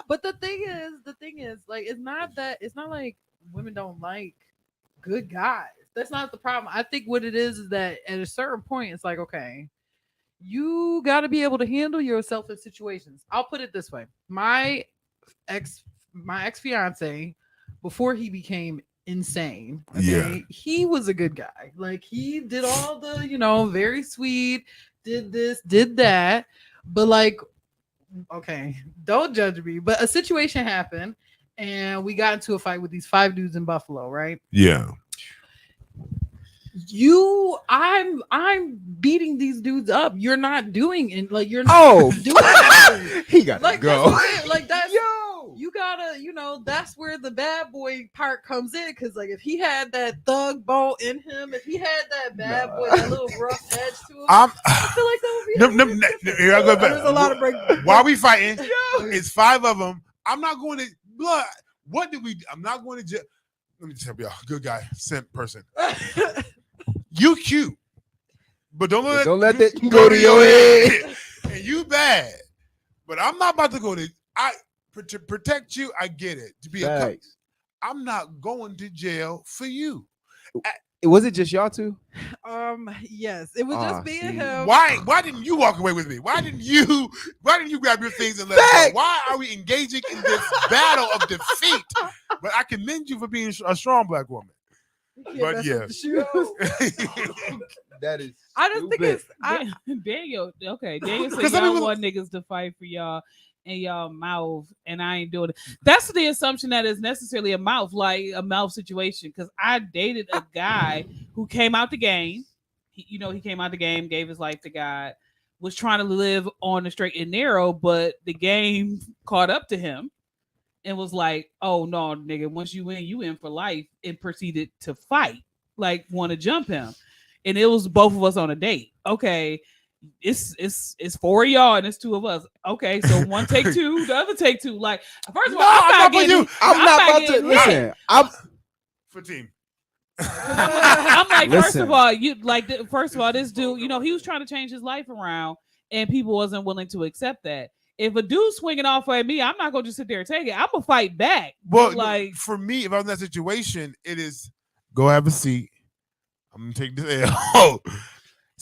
But the thing is, like, it's not like women don't like good guys. That's not the problem. I think what it is that at a certain point, it's like, okay, you got to be able to handle yourself in situations. I'll put it this way: my ex fiance, before he became insane, Yeah. he was a good guy. Like, he did all the, very sweet, did this, did that, but like, okay, don't judge me, but a situation happened and we got into a fight with these 5 dudes in Buffalo, right? Yeah. I'm beating these dudes up. You're not doing it. Like, you're not Oh, doing it. he got to Like, go. that's Yo, you gotta, that's where the bad boy part comes in. Because, like, if he had that thug bone in him, if he had that bad boy, that little rough edge to him, I feel like that would be Here I go back. There's a lot of break. While we fighting, it's 5 of them. I'm not going to blood. What did we? I'm not going to jail. Let me tell y'all, good guy, simp person. You cute, but don't let that go to your head. And you bad, but I'm not about to go to. To protect you. I get it. To be a couple, Facts. I'm not going to jail for you. Was it just y'all two? Yes, it was just me and him. Why didn't you walk away with me? Why didn't you grab your things and let us go? Why are we engaging in this battle of defeat? But I commend you for being a strong black woman. But that's yeah. what the shoes. That is. I just think it's Daniel, okay. Daniel said 'Cause some y'all people- want niggas to fight for y'all and y'all mouth, and I ain't doing it. That's the assumption that is necessarily a mouth situation. Because I dated a guy who came out the game. He came out the game, gave his life to God, was trying to live on the straight and narrow, but the game caught up to him and was like, "Oh no, nigga! Once you in for life," and proceeded to fight, like want to jump him. And it was both of us on a date. Okay, it's 4 of y'all and it's 2 of us. Okay, so one take 2, the other take 2. Like, first of all, I'm not getting- you. I'm not about to getting listen. I'm For team. I'm like, first Listen. of all, this dude, he was trying to change his life around, and people wasn't willing to accept that. If a dude's swinging off at me, I'm not gonna just sit there and take it. I'm gonna fight back. Well, Like, for me, if I'm in that situation, it is go have a seat. I'm gonna take this L.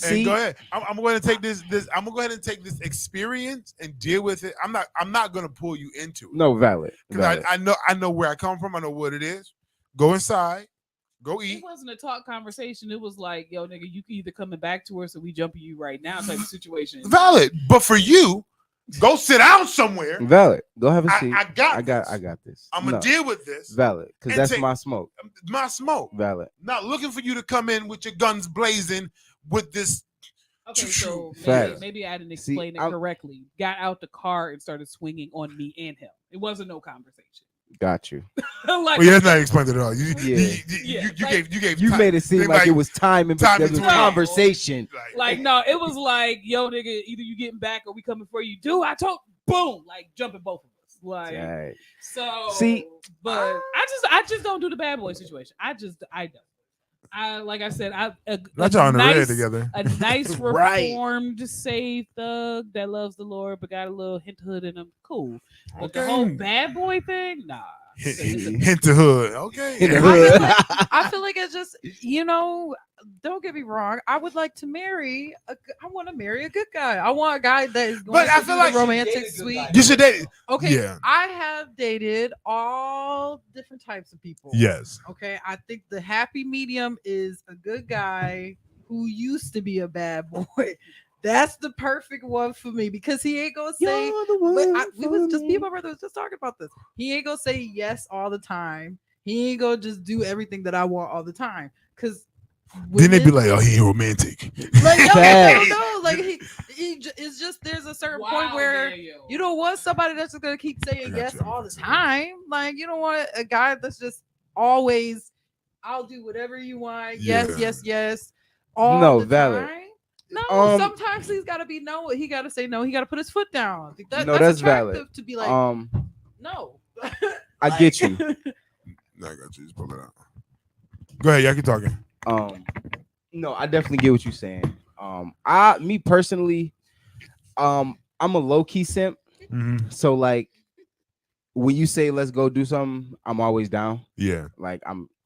And see. go ahead. I'm going to take this. I'm gonna go ahead and take this experience and deal with it. I'm not going to pull you into it. No, valid. Because I know where I come from. I know what it is. Go inside. Go it eat. wasn't a talk conversation. It was like, yo, nigga, you can either coming back to us or we jumping you right now type of situation. Valid. But for you, go sit down somewhere. Valid. Go have a seat. I got this. I'm gonna deal with this. Valid, because And that's take- my smoke. My smoke. Valid. Not looking for you to come in with your guns blazing with this. Okay, so Facts. maybe I didn't See, explain it I'm- correctly. Got out the car and started swinging on me and him. It wasn't no conversation. Got you. Like, Well, that's not explained at all. You Yeah, like- gave You time- made it seem like it was time and time there was between. conversation. Like, no, it was like, yo, nigga, either you getting back or we coming for you. Dude, I told, boom, like jumping both of us. Like, Right. so See, but I just don't do the bad boy situation. I don't. Like I said, Not y'all in the red nice, together. a nice Right. reformed saved thug that loves the Lord but got a little hint of hood in him. Cool. But the Okay. whole bad boy thing, nah. Hint to hood. Okay. In the I hood. feel, like, I feel like it's just, don't get me wrong. I would like to marry. I want to marry a good guy. I want a guy that is going But to I do feel the like romantic, sweet. You should date. Okay, Yeah. I have dated all different types of people. Yes. Okay, I think the happy medium is a good guy who used to be a bad boy. That's the perfect one for me because he ain't gonna say. You're the one We was for just me me. and my brother was just talking about this. He ain't gonna say yes all the time. He ain't gonna just do everything that I want all the time. Cause Then they be women- like, "Oh, he ain't romantic." like no, Facts. no, like it's just there's a certain point where you don't want somebody that's just gonna keep I saying got yes you. all the time. Like you don't want a guy that's just always, I'll do whatever you want. Yes, Yeah. yes, yes. All No, the valid. time. No, Um, sometimes he's got to be no. He got to say no. He got to put his foot down. No, that's valid. attractive to be like no. I get you. No, I got you. Just pull it out. Go ahead. Y'all keep talking. No, I definitely get what you're saying. Me personally, I'm a low key simp. Mm-hmm. So like, when you say let's go do something, I'm always down. Yeah. Like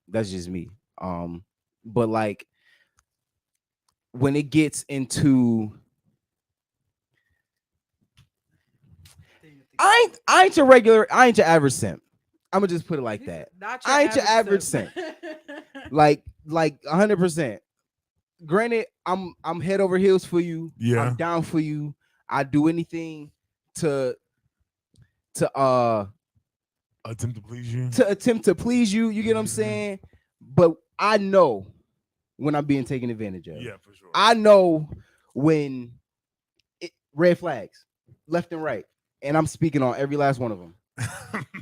that's just me. But like when it gets into I ain't your average simp. I'm gonna just put it like that. Not I ain't your average simp. Like 100%. Granted, I'm head over heels for you. Yeah. I'm down for you. I do anything to Attempt to please you. attempt to please you. You get what I'm saying? But I know when I'm being taken advantage of. Yeah, for sure. I know when red flags, left and right, and I'm speaking on every last one of them.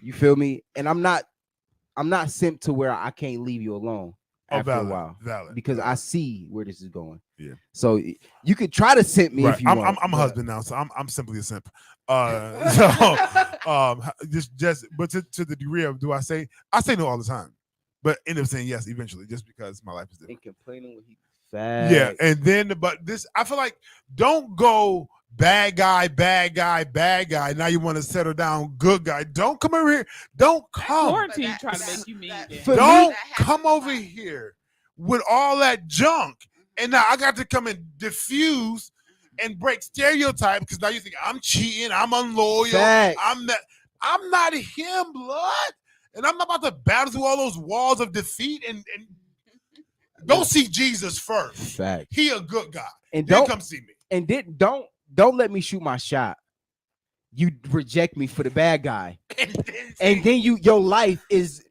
You feel me? And I'm not simp to where I can't leave you alone after a while Valid. because I see where this is going. Yeah. So you could try to simp me Right. if you I'm want. a but- husband now, so I'm simply a simp. Just but to the degree of I say no all the time, but end up saying yes eventually just because my life is different. And complaining when he fast. Yeah, and then but this I feel like don't go bad guy. Now you want to settle down, good guy. Don't come over here. Don't come. Quarantine that- trying to that- make you mean that- that. For Don't That happens come a over lot. here with all that junk. And now I got to come and diffuse and break stereotypes because now you think I'm cheating, I'm unloyal, Facts. I'm not him, blood. And I'm not about to battle through all those walls of defeat and don't see Jesus first. Fact. He a good guy. And Then don't come see me. and did don't let me shoot my shot. You reject me for the bad guy, and then your life is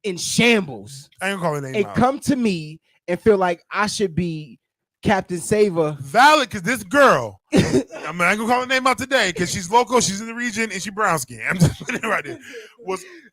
in shambles. I ain't calling name And out. come to me and feel like I should be Captain Saver. Valid, because this girl, I ain't gonna call her name out today because she's local, she's in the region, and she brown skin. I'm just putting it right there.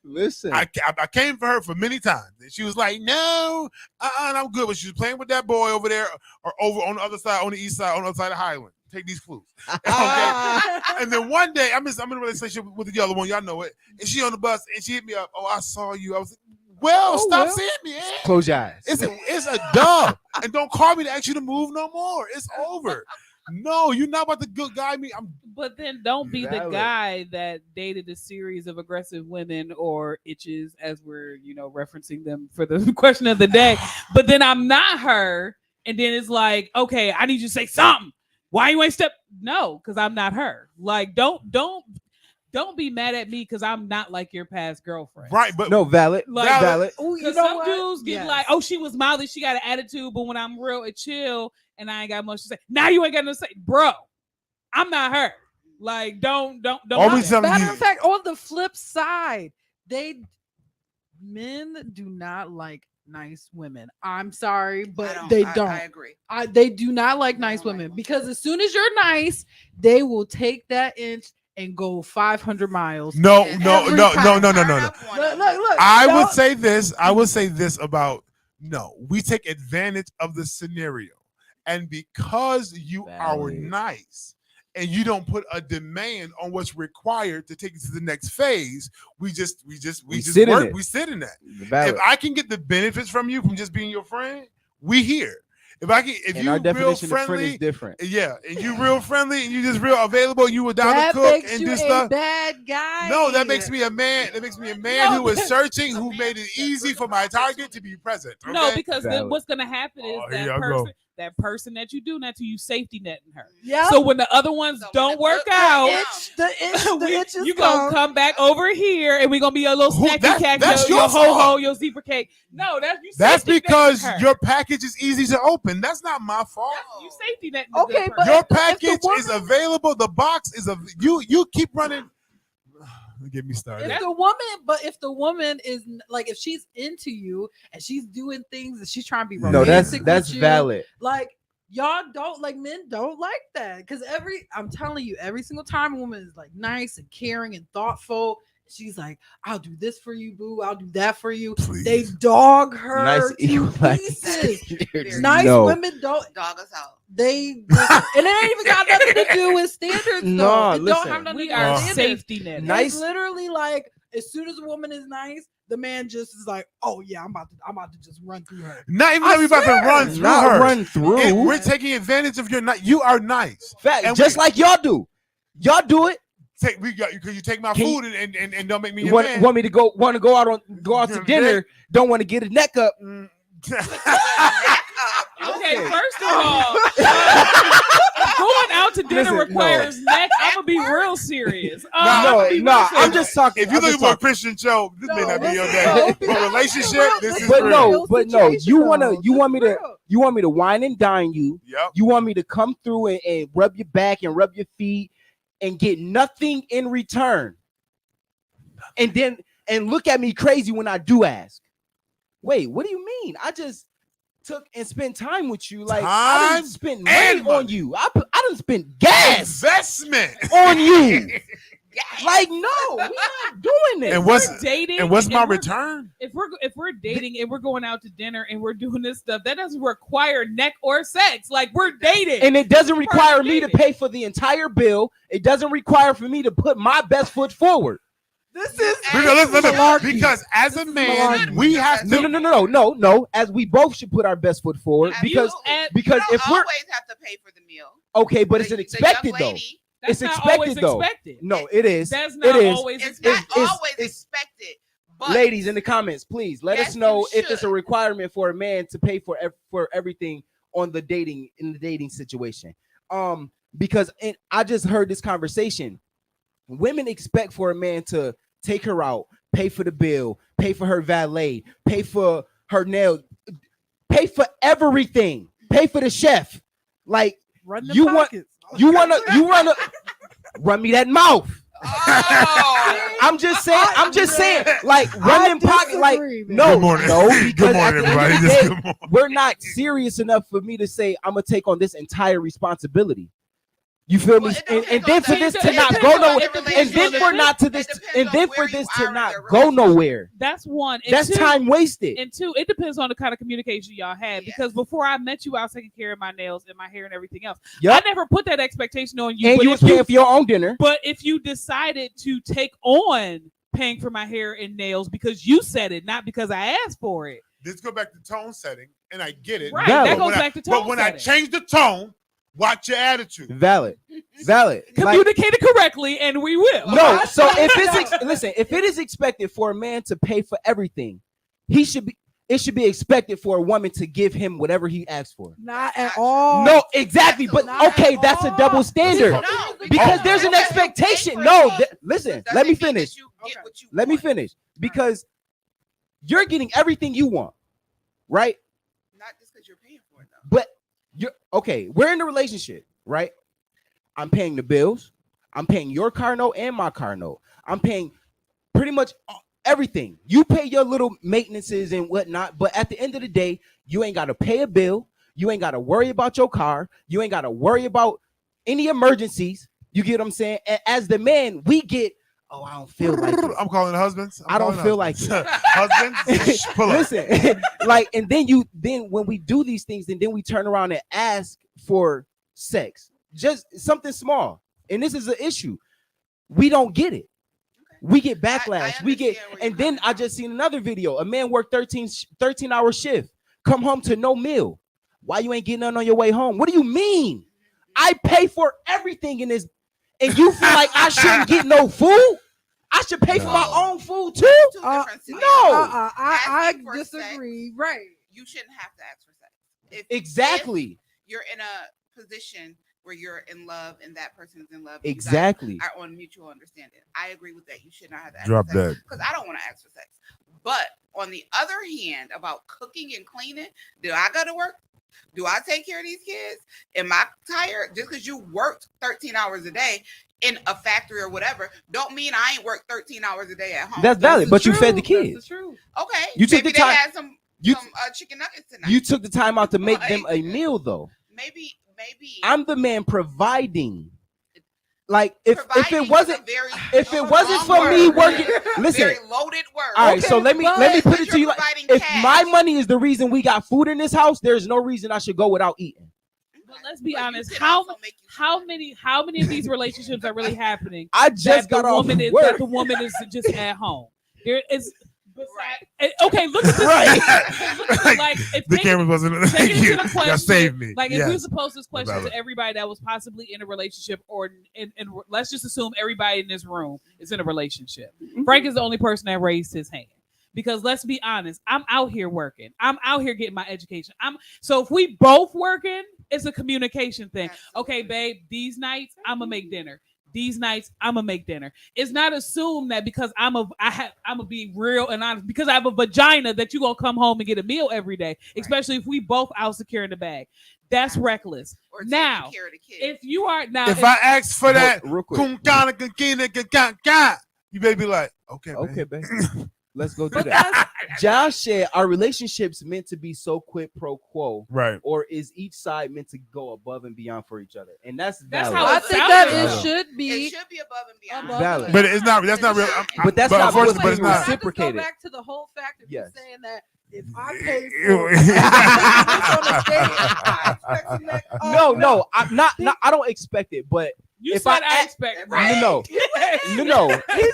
Listen, I came for her for many times, and she was like, "No, and I'm good." But she was playing with that boy over there, or over on the other side, on the east side, on the other side of Highland. Take these clues, okay? And then one day, I'm in a relationship with the other one, y'all know it, and she on the bus, and she hit me up. Oh, I saw you. I was like, "Well, stop seeing me." close your eyes. It's a dub, and don't call me to ask you to move no more. It's over. No, you're not about to good guy me. But then don't be the Valid. guy that dated a series of aggressive women or itches, as we're referencing them for the question of the day. But then I'm not her, and then it's like, okay, I need you to say something. Why you ain't step? No, because I'm not her. Like, don't be mad at me because I'm not like your past girlfriend. Right, but No, valid. Like- valid. Oh, Because some dudes get like, oh, she was mouthy, she got an attitude, but when I'm real and chill and I ain't got much to say, now you ain't got nothing to say, bro. I'm not her. Like, don't. Always telling Matter you. of fact, on the flip side, men do not like nice women. I'm sorry, but they don't. I agree. They do not like nice don't like women them. because as soon as you're nice, they will take that inch and go 500 miles. No. Every time. Look. I would don't- say this. I would say this about we take advantage of the scenario, and because you are Valid. nice, and you don't put a demand on what's required to take it to the next phase, we just sit in work. it. We sit in that. Valid. If I can get the benefits from you from just being your friend, we here. If and you our real definition of friend friendly, is different. yeah, and you real friendly and you just real available, you were down that to cook makes and you do a stuff. bad guy. No, that makes me a man. That makes me a man who was searching, who made it easy for my target to be present. Okay? No, because then Valid. what's gonna happen is Oh, here I go. that person that you do that to, you safety netting her. Yeah. So when the other ones don't work out, the itches you gonna come back over here and we gonna be a little Who- snacky that's- cat, that's your your ho ho, fault. your zebra cake. No, that's you. That's safety netting because her. your package is easy to open. That's not my fault. You safety netting. the Okay, good but person. Your if the package is woman- available. The box is a you keep running. Get me started. If the woman is like, if she's into you and she's doing things and she's trying to be No, romantic, that's with you, valid. Like y'all don't like men don't like that because I'm telling you, every single time a woman is like nice and caring and thoughtful, she's like, I'll do this for you, boo. I'll do that for you. Please. They dog her Nice to equalizer. pieces. Nice No. women don't. Dog us out. They and it ain't even got nothing to do with standards. No, though. It listen. don't have nothing we to do with are standards. safety netting. Nice. It's literally like as soon as a woman is nice, the man just is like, oh yeah, I'm about to just run through her. Not even I that we about to swear. run through Not her. run through. And we're taking advantage of your night. You are nice. Fact, and just we- like y'all do. Y'all do it. We got because you take my Can food and don't make me your Want, man. want me to go out to dinner? Don't want to get a neck up. Mm. Okay, first of all, going out to dinner Listen, requires neck. I'm gonna be real serious. No, I'm just talking. If you're I'm looking just for a talking. Christian show, this may No, not be your listen, day. no, But relationship, this is But real. no, you want me to Real. you want me to wine and dine you. Yep. You want me to come through and rub your back and rub your feet and get nothing in return. And look at me crazy when I do ask. Wait, what do you mean? I just took and spent time with you. Like I Time didn't spend and money on money. you. I didn't spend gas Investment. on you. Like, no, we're not doing this. And what's We're dating. and what's my we're- return? If we're dating and we're going out to dinner and we're doing this stuff, that doesn't require neck or sex. Like we're dating. And it doesn't require me to dating. pay for the entire bill. It doesn't require for me to put my best foot forward. This is Because as a man, we have to. No. As we both should put our best foot forward because and because you if don't we're always have to pay for the meal. okay, but it's The- an the young expected though. lady, that's It's not expected always though. expected. No, it is. That's It not is. always It's expected. not it's- always it's- expected. But Ladies in the comments, please let Yes, us know you if it's a should. requirement for a man to pay for everything on the dating situation. Because I just heard this conversation. Women expect for a man to take her out, pay for the bill, pay for her valet, pay for her nails, pay for everything, pay for the chef. Like run the you want- pockets. you wanna run me that mouth. oh, I'm just saying, like running pocket, like disagree, man. no, Good morning. no, because Good at morning, the end of everybody. the Just day, good morning. we're not serious enough for me to say I'm gonna take on this entire responsibility. You feel me? Well, it And depends then on for the- this it to not depends go on nowhere, the and then for not to this, It depends and on then where for this you to are not in your go relationship. nowhere. That's one. And That's two, time wasted. And two, it depends on the kind of communication y'all had. Yes. Because before I met you, I was taking care of my nails and my hair and everything else. Yep. I never put that expectation on you. And but you if was paying for your own dinner. But if you decided to take on paying for my hair and nails because you said it, not because I asked for it, Let's go back to tone setting, and I get it. right? Valid. That But goes when back to But tone when setting. I change the tone, watch your attitude. Valid. Like, Communicate it correctly, and we will. no, so if it's listen, if it is expected for a man to pay for everything, it should be expected for a woman to give him whatever he asks for. Not at all. No, exactly. But Not okay, at that's a all. double standard. No, Because Oh. there's an because you pay expectation. for No, it, listen, doesn't let me mean that finish. you get what you Let me want. finish. Because you're getting everything you want, right? Not just because you're paying for it though. But you're okay. We're in a relationship, right? I'm paying the bills. I'm paying your car note and my car note. I'm paying pretty much everything. You pay your little maintenances and whatnot, but at the end of the day, you ain't got to pay a bill. You ain't got to worry about your car. You ain't got to worry about any emergencies. You get what I'm saying? And as the man, we get, oh, I don't feel like it. I'm calling husbands. I don't feel like husbands. Pull up. Listen, like, and then when we do these things, and then we turn around and ask for sex, just something small. and this is an issue. We don't get it. We get backlash. We get, understand where you're and then coming I from. just seen another video. A man worked 13-hour shift, come home to no meal. Why you ain't getting none on your way home? What do you mean? I pay for everything in this, and you feel like I shouldn't get no food? I should pay for my own food too. Two Uh, different scenarios. no. I Asking for disagree. Right. You shouldn't have to ask for sex. If Exactly. you're in a position where you're in love and that person is in love, and you guys Exactly. are on mutual understanding. I agree with that. You should not have to ask Drop for sex that. because I don't want to ask for sex. But on the other hand, about cooking and cleaning, do I go to work? Do I take care of these kids? Am I tired? Just because you worked 13 hours a day in a factory or whatever, don't mean I ain't worked 13 hours a day at home. That's valid, but you fed the That's kids. the truth. Okay. You took maybe the time- they had some You chicken nuggets tonight. you took the time out to make them a Right. meal though. maybe I'm the man providing. Like if providing it is wasn't a very if it wasn't strong for me word. working, listen. very loaded word. All right, Okay, so let me but put it to you you're like, providing if cash. my money is the reason we got food in this house, there's no reason I should go without eating. But let's be But you honest. could How also make you how many of these relationships are really happening? I just got off that work. the woman is just at home. There is Right. okay. Look at this. Right. Like if The take- camera wasn't. take Thank it to you. the Y'all question, saved me. Like if Yes. we was to pose this question Valid. to everybody that was possibly in a relationship, or and let's just assume everybody in this room is in a relationship. Frank is the only person that raised his hand. Because let's be honest, I'm out here working. I'm out here getting my education. So if we both working, it's a communication thing. Okay, babe, these nights I'm gonna make dinner. These nights I'm gonna make dinner. It's not assumed that because I'm gonna be real and honest because I have a vagina that you gonna come home and get a meal every day, especially if we both out securing the bag. That's reckless. Or taking Now, care of the kids. if you are now, If I ask for that, Real quick. you better be like, okay, Okay, babe. babe. Let's go do But that. Josh said, "Are relationships meant to be so quid pro quo, Right. or is each side meant to go above and beyond for each other?" And that's That's valid. how I it think that sounded. it Valid. should it be. should be above and beyond. Above Valid. and But it's not. That's not real. But that's not unfortunately, what's but it's being not. Just reciprocated. go back to the whole fact of Yes. you saying that if I pay for it, on a date, I expect to make No, I'm not. I don't expect it, but you if said I I expect Right. no. He's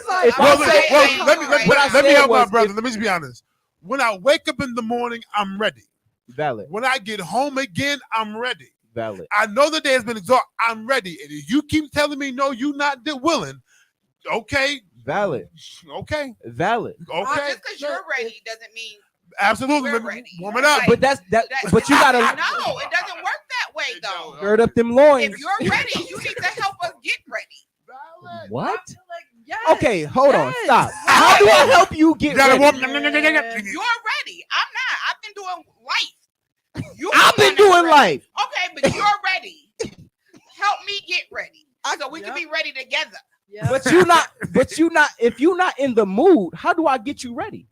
like, If Well, I say- let me what I let me said help my was brother. if- Let me just be honest. When I wake up in the morning, I'm ready. Valid, When I get home again, I'm ready. valid. I know the day has been exhausted. I'm ready. And if you keep telling me no, you not willing. Okay, Valid, okay, valid. okay. Just because you're ready doesn't mean Absolutely. we're Let me ready. warm it up. Right. But that's that. But you gotta No, it doesn't work that way though. gird up them loins. If you're ready, you need to help us get ready. What? like, yes, Okay, hold on. yes. Stop. How do I help you get You gotta ready? warm. You're ready. I'm not. I've been doing life. You're I've the been one that's doing ready. life. Okay, but you're ready. Help me get ready so we can be ready together. Yeah. But you not. But you not. If you not in the mood, how do I get you ready?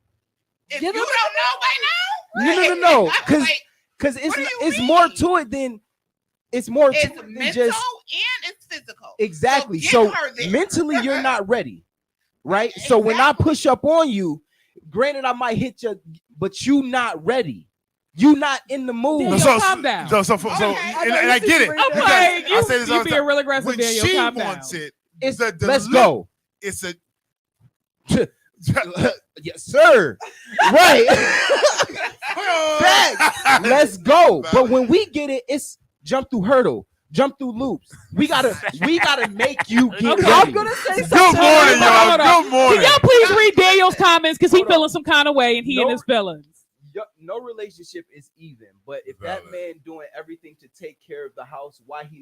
If Give you us- don't know by now, No. I'm Because like, because it's What do you it's mean? more to it than it's more to it's it than mental just and it's physical. exactly. So So get her there. mentally, you're not ready, right? So when I Exactly. push up on you, granted I might hit you, but you not ready. You not in the mood. Daniel, calm down. So, Okay. and I get it. I'm I'm because like, I say this all you the being time. real aggressive, When Daniel. she Calm wants down. it, It's the let's lip- go. It's a Yes, sir. Right. Facts. Let's go. But when we get it, it's jump through hurdle, jump through loops. We gotta make you get Okay. ready. I'm gonna say Good something. morning, y'all. Hold on. Good Can morning. y'all please read Daniel's comments because he Hold on. feeling some kind of way and he No. and his feelings. No relationship is even, but if that Valid. man doing everything to take care of the house, why he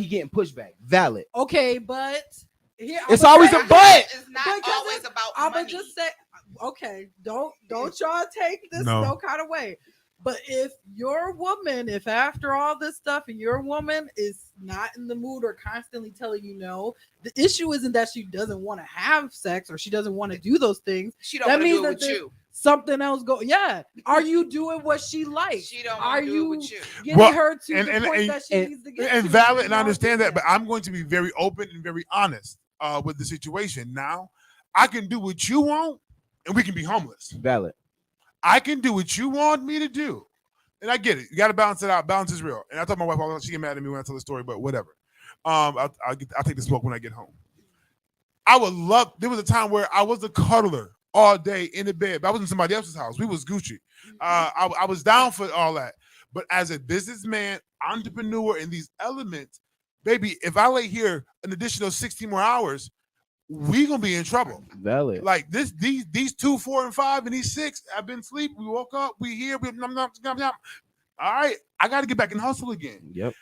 getting pushback? Valid. Okay, but here, It's I'ma always say- a but. It's not Because always it's- about I'ma money. just say, okay, don't y'all take this No. no kind of way. But if your woman, if after all this stuff and your woman is not in the mood or constantly telling you no, the issue isn't that she doesn't want to have sex or she doesn't want to do those things. She don't That want to means do it that with there's you. something else go. Yeah, are you doing what she likes? She don't Are want to do it you with you. getting Well, her to and- the and- point and- that she and- needs to get And to? valid, and Y'all I understand do that, but I'm going to be very open and very honest with the situation. Now, I can do what you want, and we can be homeless. Valid. I can do what you want me to do, and I get it. You got to balance it out. Balance is real. And I told my wife, she get mad at me when I tell the story, but whatever. I'll take the smoke when I get home. I would love. There was a time where I was a cuddler all day in the bed. But I was in somebody else's house. We was Gucci. I was down for all that. But as a businessman, entrepreneur in these elements, baby, if I lay here an additional 16 more hours, we gonna be in trouble. Valid. Like these 2, 4, and 5, and these 6. I've been asleep. We woke up. We here. All right, I got to get back and hustle again. Yep.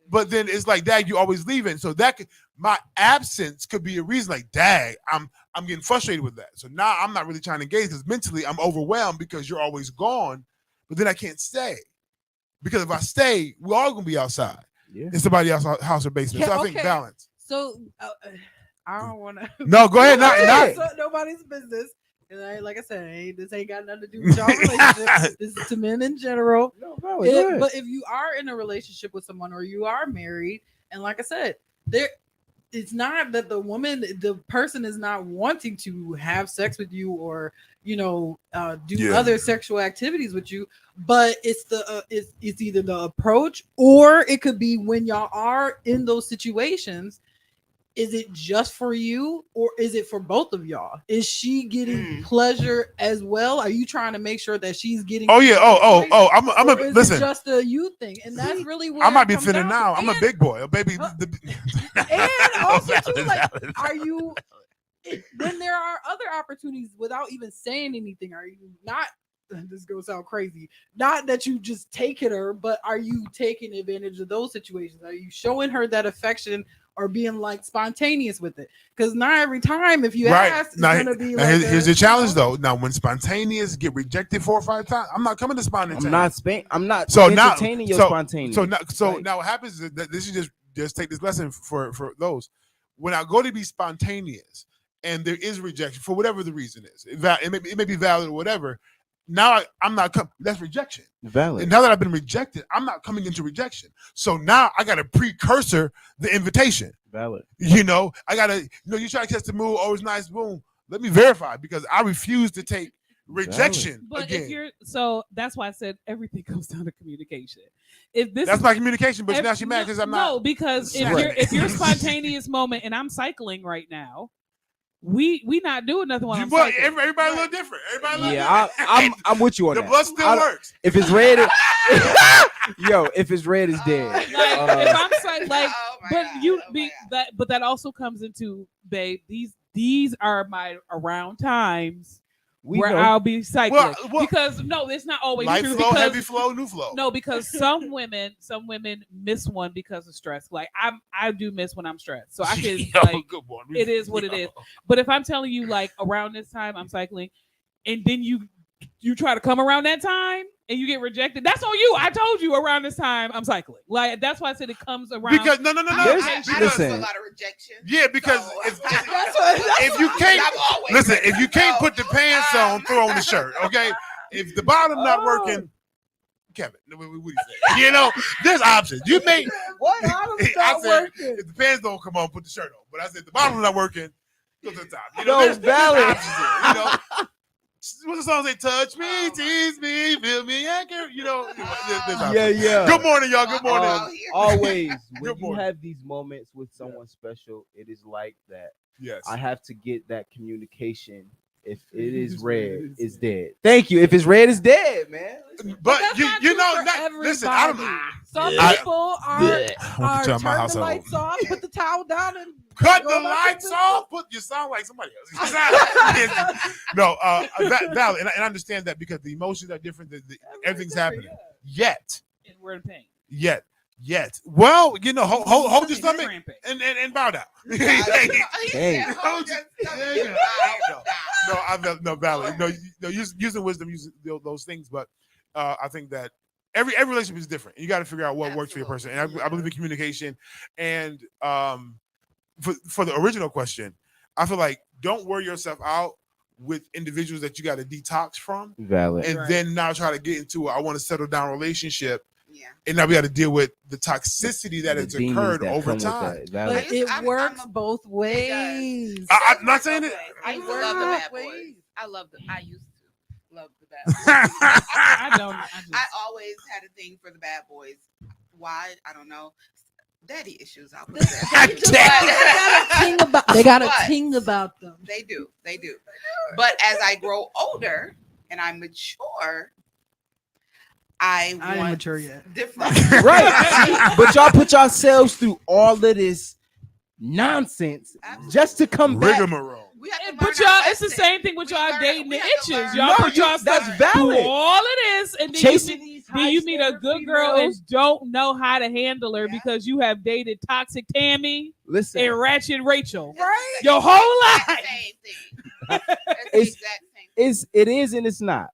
But then it's like, Dad, you always leaving. So my absence could be a reason. Like, Dad, I'm getting frustrated with that. So now I'm not really trying to engage because mentally I'm overwhelmed because you're always gone. But then I can't stay because if I stay, we're all gonna be outside in somebody else's house or basement. So I think balance. So I don't want to. No, go ahead. Not. So nobody's business. And like I said, this ain't got nothing to do with y'all relationship. This is to men in general. No, But if you are in a relationship with someone or you are married, and like I said, it's not that the person is not wanting to have sex with you or do other sexual activities with you, but it's it's either the approach or it could be when y'all are in those situations. Is it just for you or is it for both of y'all? Is she getting pleasure as well? Are you trying to make sure that she's getting? Oh yeah. Oh. I'm a listen. It's just a you thing, and that's really where I might be thinning now. I'm a big boy, baby. And also too, like, are you? Then there are other opportunities without even saying anything. Are you not? This is gonna sound crazy. Not that you just take it her, but are you taking advantage of those situations? Are you showing her that affection? Or being like spontaneous with it, because not every time if you ask, it's gonna be like. Here's the challenge though. Now, when spontaneous get rejected 4 or 5 times, I'm not coming to spontaneous. I'm not so entertaining your spontaneous. Now what happens is that this is just take this lesson for those. When I go to be spontaneous and there is rejection for whatever the reason is, it may be valid or whatever. Now I'm not coming. That's rejection. Valid. And now that I've been rejected, I'm not coming into rejection. So now I got to precursor the invitation. Valid. I got to, you try to catch the mood. Oh, it's nice. Boom. Let me verify because I refuse to take rejection again. So that's why I said everything comes down to communication. That's my communication, but now she mad because I'm not. No, because if you're spontaneous moment and I'm cycling right now, we not doing nothing while I'm cycling. Everybody a little different. I'm with you on that. The blood still works. If it's red, if it's red, it's dead. If I'm cycling, but that also comes into, babe. These are my around times. I'll be cycling because it's not always light true. Flow, heavy flow, new flow. No, because some women miss one because of stress. Like I do miss when I'm stressed, so I can good one. It is what it is. But if I'm telling you like around this time I'm cycling, and then you try to come around that time and you get rejected, that's on you. I told you around this time I'm cycling. Like that's why I said it comes around. Because no. I listen, a lot of rejection. Yeah, because if you can't listen, if you can't put the pants on, throw on the shirt. Okay, if the bottom not working, Kevin, what do you say? There's options. You may. What bottom's not working? If the pants don't come on, put the shirt on. But I said the bottom's not working, go to the top. There's valid. What's the song say? Touch me, tease me, feel me, anchor. Yeah. Good morning, y'all. Good morning. Always, when you have these moments with someone special, it is like that. Yes. I have to get that communication. If it is red, it's dead. Thank you. If it's red, it's dead, man. But listen, I don't. Some people are turn the lights off, put the towel down, and cut the lights off. You sound like somebody else. No, valid, and I understand that because the emotions are different. Everything's happening. Yeah. And we're in pain. Yet. Well, hold your stomach and bow down. No, valid. No, using wisdom, using those things, but I think that every relationship is different. You got to figure out what works for your person, and I believe in communication. And for the original question, I feel like don't wear yourself out with individuals that you got to detox from, valid, and then now try to get into I want to settle down relationship. Yeah. And now we got to deal with the toxicity that has occurred over time. But it works both ways. I'm not saying it. I used to love the bad boys. I used to love the bad boys. I always had a thing for the bad boys. Why? I don't know. daddy issues out They there. just- they got a ting about. They got a But- ting about them. They do. But as I grow older and I mature, I I want ain't mature yet. different. Right. But y'all put yourselves through all of this nonsense just to come back. Rigmarole. We have to But learn our y'all, it's the lesson. same thing with We y'all learn- dating we the have to itches. learn. Y'all No, put you- y'all that's stuff valid. through all of this, and then Chasing you these meet, meet a high-standard good girl females. and don't know how to handle her Yeah. because you have dated toxic Tammy Listen, and ratchet Rachel Right. your whole Exact life. Same thing. It's the It's- exact same thing. it is and it's not.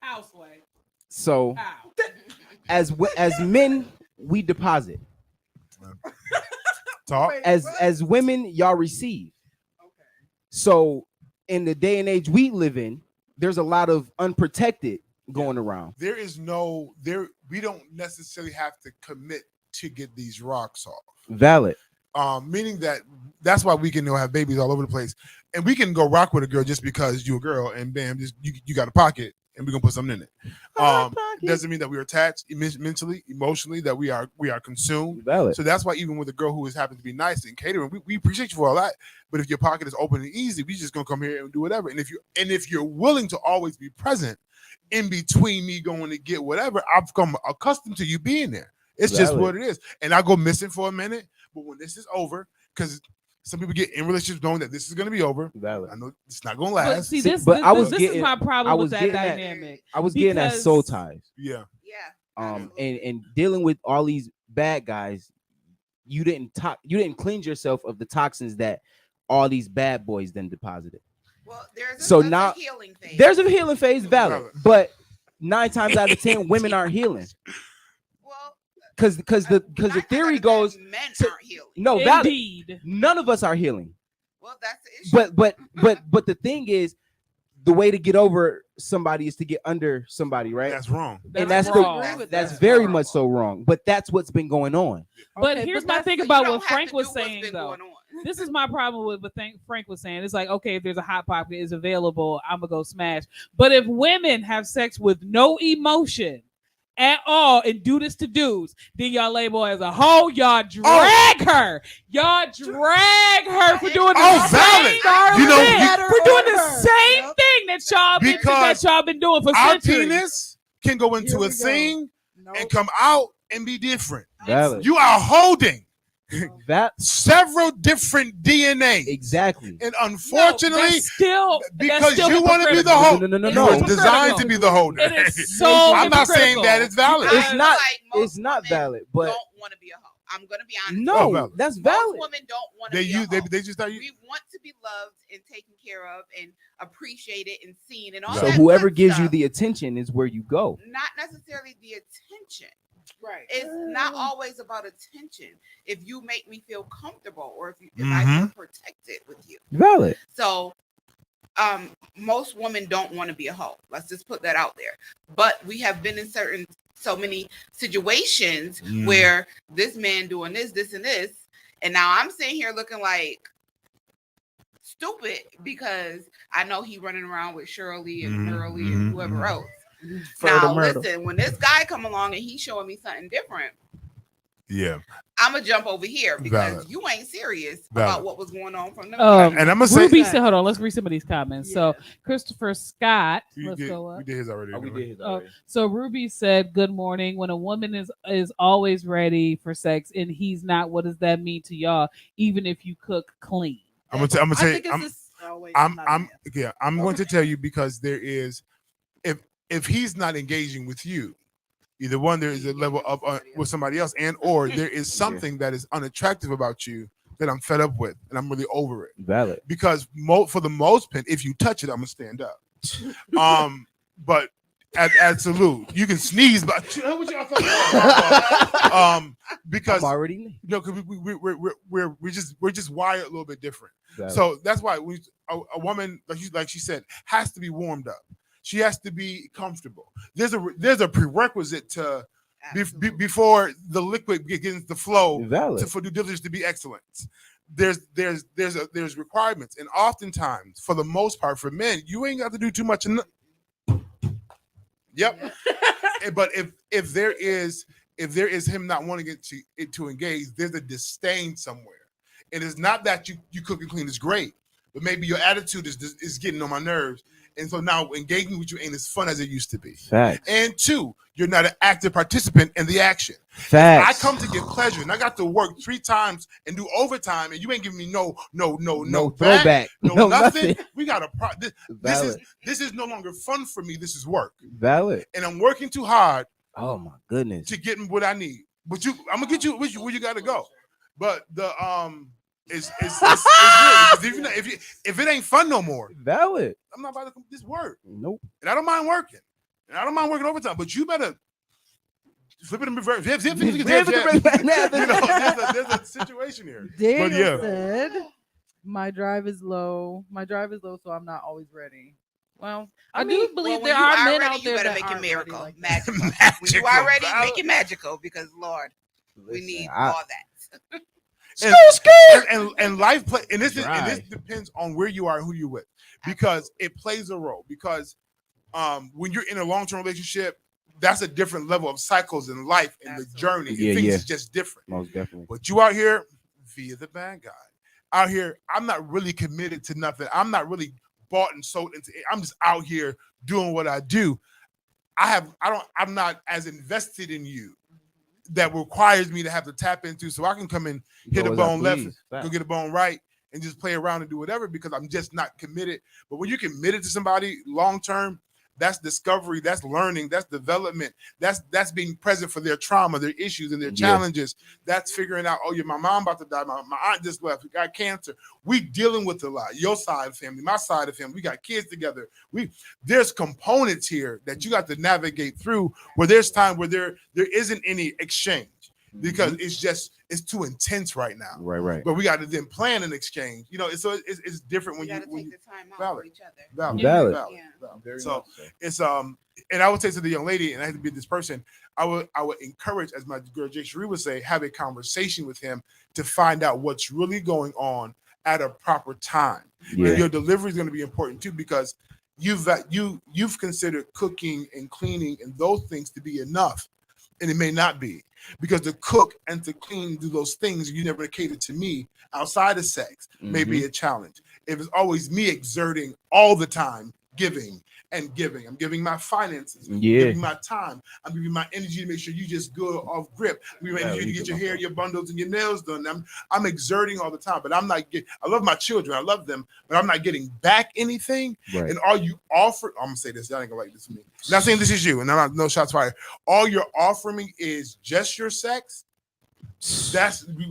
Houseway. So Ow. as men, we deposit. Talk. As women, y'all receive. So in the day and age we live in, there's a lot of unprotected going around. There is no there. We don't necessarily have to commit to get these rocks off. Valid. Meaning that that's why we can have babies all over the place, and we can go rock with a girl just because you a girl, and bam, just you got a pocket, and we're gonna put something in it. Doesn't mean that we are attached mentally, emotionally, that we are consumed. Valid. So that's why even with a girl who is happens to be nice and catering, we appreciate you for all that. But if your pocket is open and easy, we just gonna come here and do whatever. And if you're willing to always be present in between me going to get whatever, I've become accustomed to you being there. It's just Valid. what it is. And I go missing for a minute, but when this is over, because some people get in relationships knowing that this is gonna be over. Valid. I know it's not gonna But last. see, See, this, but this, I was this getting- is my I problem was with that getting at- dynamic. I was getting at soul Because- ties. Yeah. Yeah. And Absolutely. dealing with all these bad guys, you didn't cleanse yourself of the toxins that all these bad boys then deposited. Well, there's So that's now- a healing phase. There's a healing phase, valid, Valid. but 9 times out of 10, women aren't healing well, because the 9 times out theory of 10 goes men to- aren't healing. no, valid. Indeed. None of us are healing. Well, that's the issue. But the thing is, the way to get over somebody is to get under somebody, right? That's wrong. And that's wrong. that's very much so wrong. But that's what's been going on. But Okay, here's but my that's- thing But you about don't what have Frank to was do what's saying, been though. going on. This is my problem with what Frank was saying. It's like, okay, if there's a hot pocket is available, I'm gonna go smash. But if women have sex with no emotion at all and do this to dudes, then y'all label as a hoe. Y'all drag her. Y'all drag her for doing the Oh, same valid. You know, thing. For doing the same Yep. thing Because that y'all been doing for Our centuries. penis can go into Here we a go. thing Nope. and come out and be different. Valid. You are holding That several different DNA, exactly. and No, unfortunately, that's still because still you want to be the hypocritical. holder, No. you were It's designed hypocritical. to be the holder. It is so I'm not saying that it's valid. It's not- Most It's not women valid, but don't want to be a hoe. I'm gonna be honest. no, Oh, valid. that's Most valid. women don't want to They be use a they, hoe. they just start. We want to be loved and taken care of and appreciated and seen and all So that. whoever good gives you stuff. the attention is where you go. Not necessarily the attention. Right. It's not always about attention. If you make me feel comfortable or if I Mm-hmm. feel protected with you. Valid. So most women don't want to be a hoe. Let's just put that out there. But we have been in so many situations Mm. where this man doing this, and this, and now I'm sitting here looking like stupid because I know he running around with Shirley and Mhm, Hurley mhm, and whoever mhm. else. Further Now murder. listen, when this guy come along and he's showing me something different, Yeah, I'm gonna jump over here because Valid. you ain't serious Valid. about what was going on from the and I'm gonna say Ruby said, hold on, let's read some of these comments. Yeah. So Christopher Scott, we let's did, go up. we did his already. didn't we? So Ruby said, "Good morning. When a woman is always ready for sex and he's not, what does that mean to y'all? Even if you cook clean." I'm gonna tell I think you. it's just. Oh, wait, I'm not an answer. yeah, I'm going to tell you because there is, if he's not engaging with you, either one, there is a level of with somebody else, and or there is something that is unattractive about you that I'm fed up with, and I'm really over it. Valid. Because for the most part, if you touch it, I'm gonna stand up. But at salute, you can sneeze, but what y'all talking because I'm already no, because we're just wired a little bit different. valid. So that's why a woman, like she said, has to be warmed up. She has to be comfortable. There's a prerequisite to Absolutely. before the liquid begins to flow valid. for due diligence to be excellent. There's requirements, and oftentimes, for the most part, for men, you ain't got to do too much. Yep. But if there is if there is him not wanting it to engage, there's a disdain somewhere. And it's not that you cook and clean is great, but maybe your attitude is getting on my nerves. And so now engaging with you ain't as fun as it used to be. Facts. And two, you're not an active participant in the action. Facts. I come to get pleasure, and I got to work 3 times and do overtime, and you ain't giving me no throwback, no nothing. nothing. We got a this is no longer fun for me. This is work, Valid. and I'm working too hard Oh my goodness. to get what I need. But I'm gonna get you where you got to go. But the it's real. If it ain't fun no more, Valid. I'm not about to this work, Nope. and I don't mind working, and I don't mind working overtime. But you better flip it in reverse. Zip. You know, there's a situation here. Daniel But yeah. said, "My drive is low. My drive is low, so I'm not always ready." Well, I do believe when there you are men ready, out there you better that make it aren't ready miracle, like that. magical. When you Magical, are ready, valid. make it magical because Lord, we need all that. And life play and this Right. depends on where you are and who you're with, because it plays a role. Because when you're in a long-term relationship, that's a different level of cycles in life and the Absolutely. journey. Yeah, and things yeah. is just different. Most definitely. But you out here via the bad guy. Out here, I'm not really committed to nothing. I'm not really bought and sold into it. I'm just out here doing what I do. I'm not as invested in you that requires me to have to tap into, so I can come in, hit a Go as I bone left, please. go Facts. get a bone right, and just play around and do whatever, because I'm just not committed. But when you're committed to somebody long term, that's discovery, that's learning, that's development, that's being present for their trauma, their issues, and their Yeah. challenges. That's figuring out, oh yeah, my mom about to die, my aunt just left, we got cancer. We dealing with a lot. Your side of family, my side of family, we got kids together. There's components here that you got to navigate through, where there's time where there isn't any exchange, because it's too intense right now. Right. But we got to then plan an exchange. You know, it's different when You you gotta when take you the time out valid. for each other. valid. Valid. Yeah. So it's and I would say to the young lady, and I had to be this person, I would encourage, as my girl Jay Cherie would say, have a conversation with him to find out what's really going on at a proper time. Yeah. And your delivery is going to be important too, because you've considered cooking and cleaning and those things to be enough, and it may not be, because to cook and to clean, do those things, you never cater to me outside of sex, may be a challenge. If it's always me exerting all the time, giving, I'm giving my finances, I'm Yeah. giving my time, I'm giving my energy to make sure you just good off grip, I'm giving my energy to get your hair, your bundles, and your nails done. I'm exerting all the time, but I'm not getting. I love my children, I love them, but I'm not getting back anything. Right. And all you offer, I'm gonna say this, y'all ain't gonna like this to me. Not saying this is you, and I'm not, no shots fired. All you're offering me is just your sex.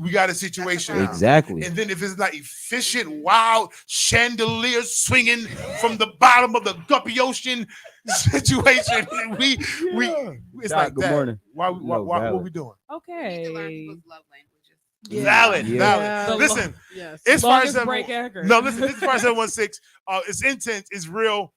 We got a situation now. Exactly. And then if it's not efficient, wild chandeliers swinging from the bottom of the Guppy Ocean situation, it's Doc, like good that. morning. Why No, what valid. we doing? You need to learn Okay. people's love languages. Yeah. Valid. Yeah. Listen, Yes. it's Longest 57. break ever. No, listen, this is 5716. It's intense, it's real.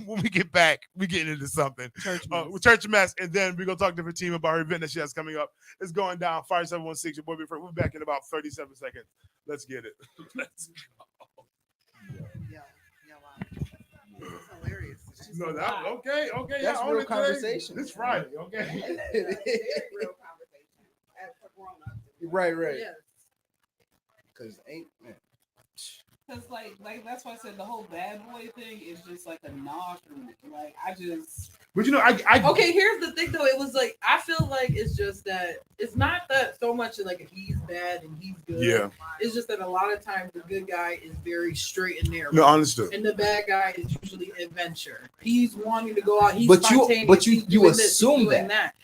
When we get back, we get into something. Church mess. With Church Mess, and then we're gonna talk to the team about her event that she has coming up. It's going down. 5716, your boy Big Frank. We'll be back in about 37 seconds. Let's get it. Let's go. It's hilarious. No, that okay. That's y'all real own it today. conversation. It's Friday, okay. It's real conversation. As for grown-ups. Right. Yes. Because ain't man. Cause like that's why I said the whole bad boy thing is just like a nah for me. Like I just But you know, I Okay, here's the thing though. It was like I feel like it's just that it's not that so much like if he's bad and he's good. Yeah. It's just that a lot of times the good guy is very straight and narrow. no understood. And the bad guy is usually adventure. He's wanting to go out. He's But you spontaneous, he's doing this, he's assume doing that.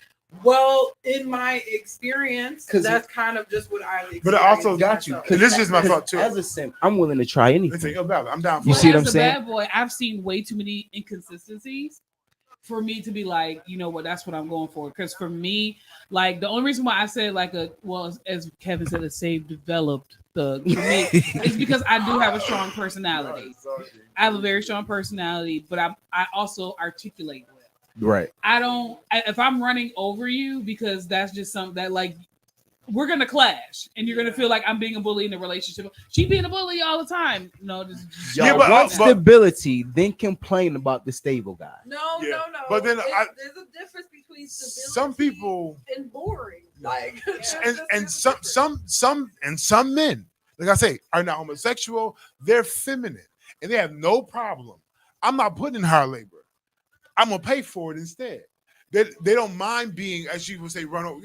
Well, in my experience, 'Cause that's kind of just what I. But I also got you. And this is my thought too. As a simp, I'm willing to try anything. Listen, yo, Val, I'm down for You it. see what I'm as a saying? bad boy, I've seen way too many inconsistencies for me to be like, you know what, that's what I'm going for. Because for me, like the only reason why I said like as Kevin said, a safe developed thug for me is because I do have a strong personality. I have a very strong personality, but I also articulate well. Right. If I'm running over you because that's just something that like we're gonna clash, and you're gonna feel like I'm being a bully in a relationship. She being a bully all the time. No, just Y'all Yeah, but- want but- stability, then complain about the stable guy. No, Yeah. no. But then there's a difference between stability some people and boring. Like, and some men, like I say, are not homosexual. They're feminine, and they have no problem. I'm not putting in hard labor. I'm gonna pay for it instead. They don't mind being, as she would say, run over,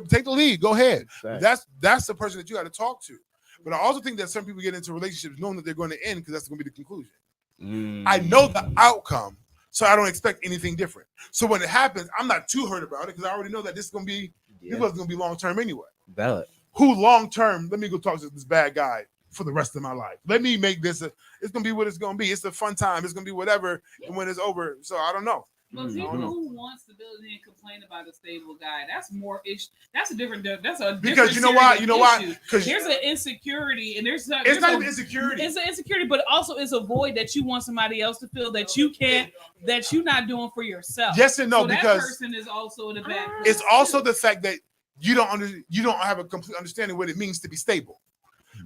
take the lead, go ahead. Facts. That's the person that you got to talk to. But I also think that some people get into relationships knowing that they're going to end because that's going to be the conclusion. I know the outcome, so I don't expect anything different. So when it happens, I'm not too hurt about it because I already know that this is going to be this wasn't going to be long term anyway. Valid. Who long term? Let me go talk to this bad guy for the rest of my life. Let me make this. It's going to be what it's going to be. It's a fun time. It's going to be whatever. And when it's over, so I don't know. But people who want stability and complain about a stable guy, that's more ish. That's a different. That's a Because you know why? You know why? Because there's an insecurity, and there's it's not even insecurity. It's an insecurity, but also it's a void that you want somebody else to feel that you can't, that you're not doing for yourself. Yes and no, so because that person is also in a bad. it's also the fact that you don't have a complete understanding what it means to be stable.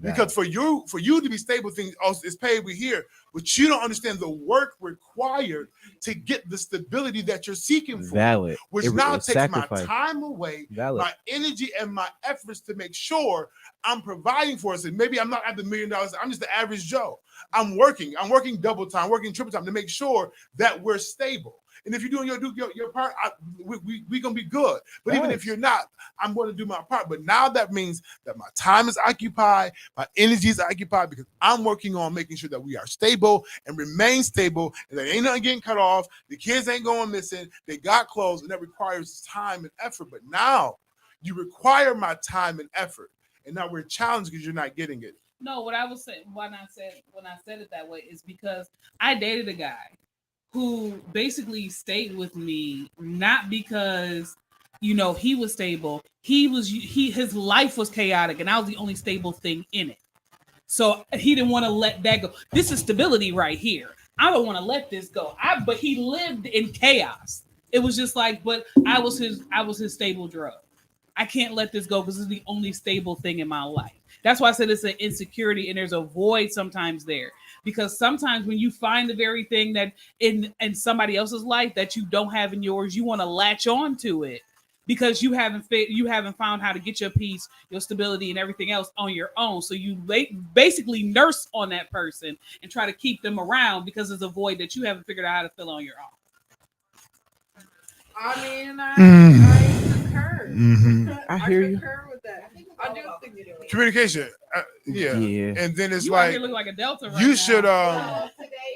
Because for you to be stable, things also is paid with here, but you don't understand the work required to get the stability that you're seeking for. Valid. Which It- now it's takes sacrifice. my time away, Valid. my energy, and my efforts to make sure I'm providing for us. And maybe I'm not at the $1 million. I'm just the average Joe. I'm working double time, working triple time to make sure that we're stable. And if you're doing your part, we're gonna be good. But even if you're not, I'm going to do my part. But now that means that my time is occupied, my energy is occupied because I'm working on making sure that we are stable and remain stable, and that ain't nothing getting cut off. The kids ain't going missing. They got clothes, and that requires time and effort. But now you require my time and effort, and now we're challenged because you're not getting it. No, what I was saying when I said it that way is because I dated a guy who basically stayed with me not because he was stable. His life was chaotic, and I was the only stable thing in it. So he didn't want to let that go. This is stability right here. I don't want to let this go. But he lived in chaos. It was just like, but I was his stable drug. I can't let this go because it's the only stable thing in my life. That's why I said it's an insecurity, and there's a void sometimes there. Because sometimes when you find the very thing that in somebody else's life that you don't have in yours, you want to latch on to it because you haven't found how to get your peace, your stability, and everything else on your own. So you basically nurse on that person and try to keep them around because there's a void that you haven't figured out how to fill on your own. I mean, I concur. I hear you. Concur with that. I do think Communication, yeah. And then it's You out like here look like a Delta right you now. should Today